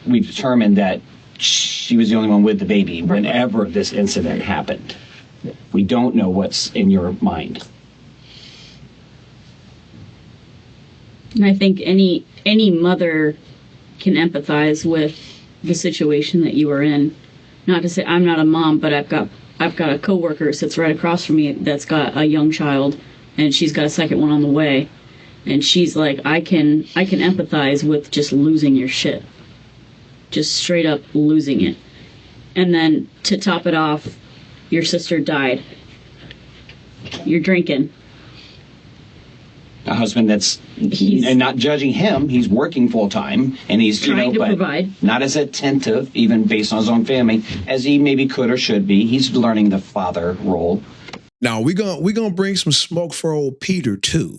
we've determined that she was the only one with the baby whenever this incident happened. We don't know what's in your mind. And I think any mother can empathize with the situation that you were in. Not to say I'm not a mom, but I've got a coworker who sits right across from me that's got a young child, and she's got a second one on the way, and she's like, I can empathize with just losing your shit, just straight up losing it, and then to top it off, your sister died. You're drinking. A husband and not judging him, he's working full time and he's trying to provide, not as attentive, even based on his own family, as he maybe could or should be. He's learning the father role. Now we're gonna bring some smoke for old Peter too.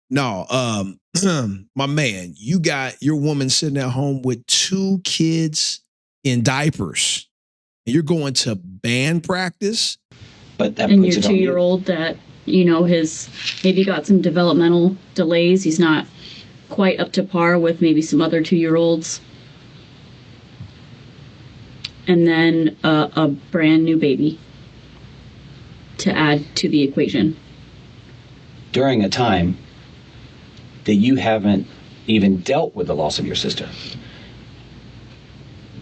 No, my man, you got your woman sitting at home with 2 kids in diapers, and you're going to band practice. But that and puts your it on 2-year-old that his maybe got some developmental delays. He's not quite up to par with maybe some other 2-year-olds. And then a brand new baby to add to the equation. During a time that you haven't even dealt with the loss of your sister.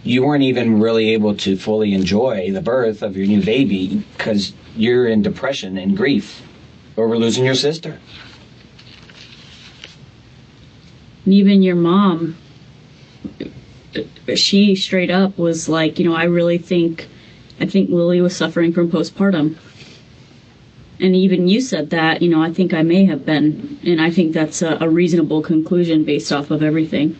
You weren't even really able to fully enjoy the birth of your new baby because you're in depression and grief over losing your sister. And even your mom, she straight up was like, I think Lily was suffering from postpartum. And even you said that, I think I may have been. And I think that's a reasonable conclusion based off of everything.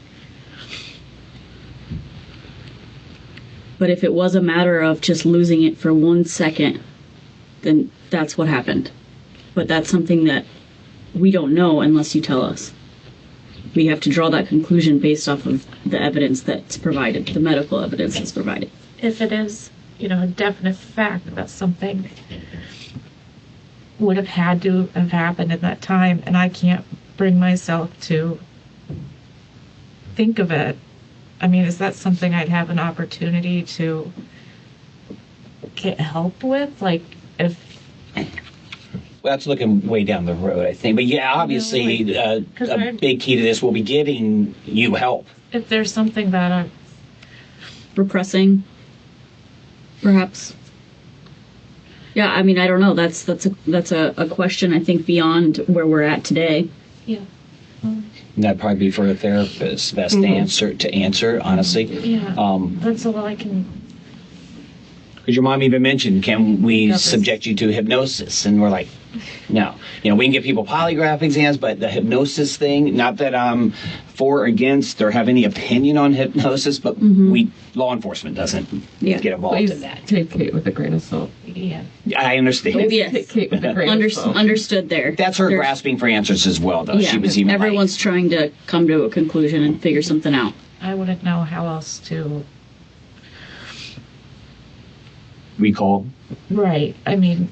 But if it was a matter of just losing it for 1 second, then that's what happened. But that's something that we don't know unless you tell us. We have to draw that conclusion based off of the evidence that's provided, the medical evidence that's provided. If it is, a definite fact, that's something would have had to have happened in that time, and I can't bring myself to think of it. I mean, is that something I'd have an opportunity to get help with? Like, if Well, that's looking way down the road, I think. But yeah, obviously, a big key to this will be getting you help. if there's something that I'm Repressing, perhaps. Yeah, I mean, I don't know. That's a question, I think, beyond where we're at today. yeah. That'd probably be for a therapist best to answer, honestly. Yeah. That's all I can. Because your mom even mentioned, can we subject you to hypnosis? And we're like, no. You know, we can give people polygraph exams, but the hypnosis thing, not that I'm for or against or have any opinion on hypnosis, but law enforcement doesn't get involved Please in that. take Kate with a grain of salt. Yeah. I understand. Yes. Take Kate with a grain of salt. Understood there. That's her There's- grasping for answers as well, though. Yeah, She was even everyone's trying to come to a conclusion and figure something out. I wouldn't know how else to. recall. Right. I mean,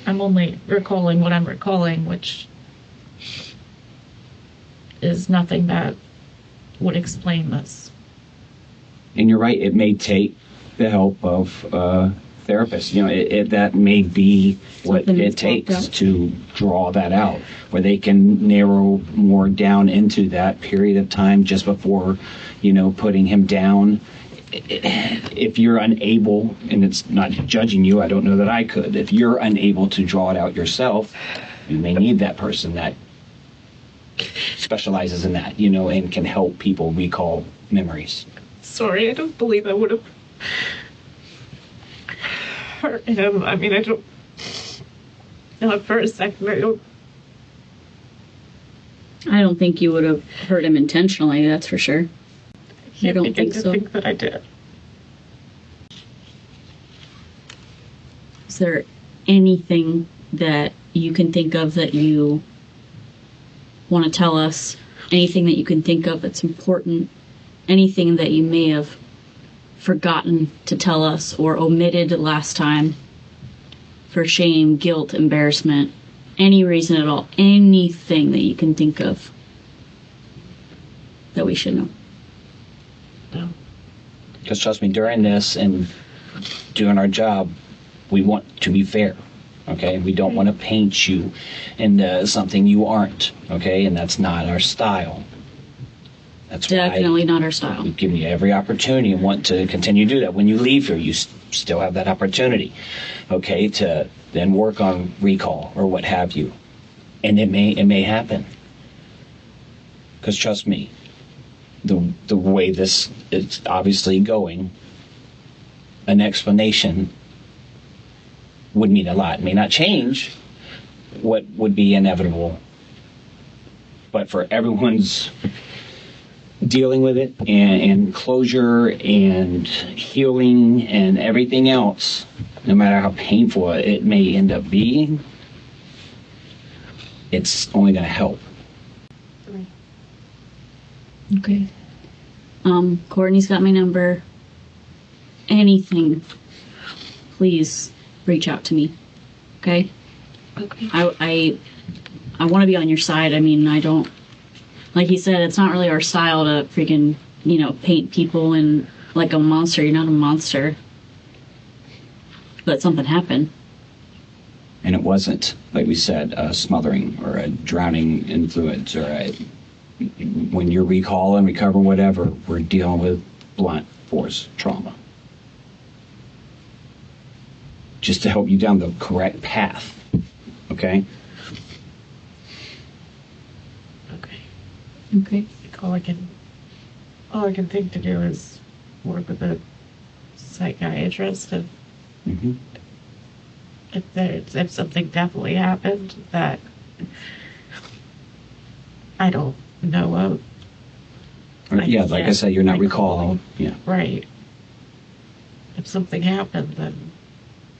I'm only recalling what I'm recalling, which is nothing that would explain this. And you're right, it may take the help of therapists. You know, that may be what Something it that's worked takes out. to draw that out, where they can narrow more down into that period of time just before, you know, putting him down. If you're unable, and it's not judging you, I don't know that I could, if you're unable to draw it out yourself, you may need that person that specializes in that, you know, and can help people recall memories. Sorry, I don't believe I would have hurt him. I mean, I don't. Not for a second. I don't think you would have hurt him intentionally, that's for sure. I don't think so. I think that I did. Is there anything that you can think of that you want to tell us? Anything that you can think of that's important? Anything that you may have forgotten to tell us or omitted last time for shame, guilt, embarrassment? Any reason at all? Anything that you can think of that we should know? Because trust me, during this and doing our job, we want to be fair, okay? We don't want to paint you into something you aren't, okay? And that's not our style. That's Definitely not our style. why give you every opportunity and want to continue to do that. When you leave here, you still have that opportunity, okay, to then work on recall or what have you. And it may happen. Because trust me, the way this is obviously going, an explanation would mean a lot. It may not change what would be inevitable, but for everyone's dealing with it and closure and healing and everything else, no matter how painful it may end up being, it's only going to help. Okay. Courtney's got my number. Anything, please reach out to me. Okay? Okay. I want to be on your side. I mean, I don't, like you said, it's not really our style to freaking, paint people in like a monster. You're not a monster. But something happened. And it wasn't, like we said, a smothering or a drowning influence or when you recall and recover whatever, we're dealing with blunt force trauma. Just to help you down the correct path, okay? Okay. Okay. All I can think to do is work with a psychiatrist Mm-hmm. if something definitely happened that I don't know of. Yeah, like I said, you're not recalling. Yeah. Right. If something happened, then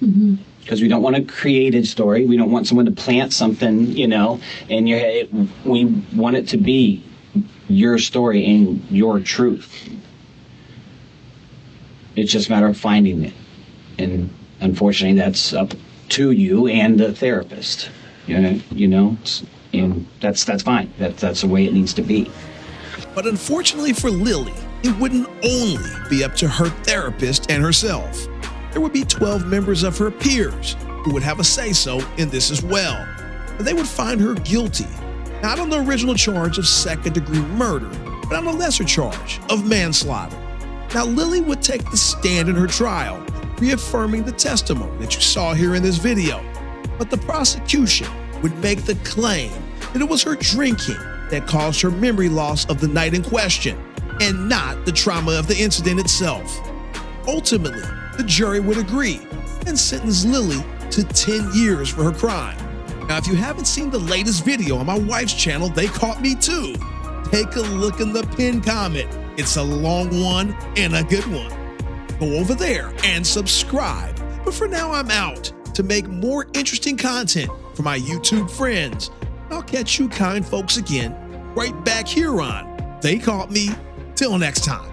Mm-hmm. Because we don't want a created story. We don't want someone to plant something, in your head. We want it to be your story and your truth. It's just a matter of finding it. And unfortunately, that's up to you and the therapist. You know, and that's fine. That's the way it needs to be. But unfortunately for Lily, it wouldn't only be up to her therapist and herself. There would be 12 members of her peers who would have a say-so in this as well. And they would find her guilty, not on the original charge of second-degree murder, but on a lesser charge of manslaughter. Now, Lily would take the stand in her trial, reaffirming the testimony that you saw here in this video. But the prosecution would make the claim that it was her drinking that caused her memory loss of the night in question, and not the trauma of the incident itself. Ultimately, the jury would agree and sentence Lily to 10 years for her crime. Now, if you haven't seen the latest video on my wife's channel, They Caught Me Too, take a look in the pinned comment. It's a long one and a good one. Go over there and subscribe. But for now, I'm out to make more interesting content for my YouTube friends. I'll catch you kind folks again right back here on They Caught Me. Till next time.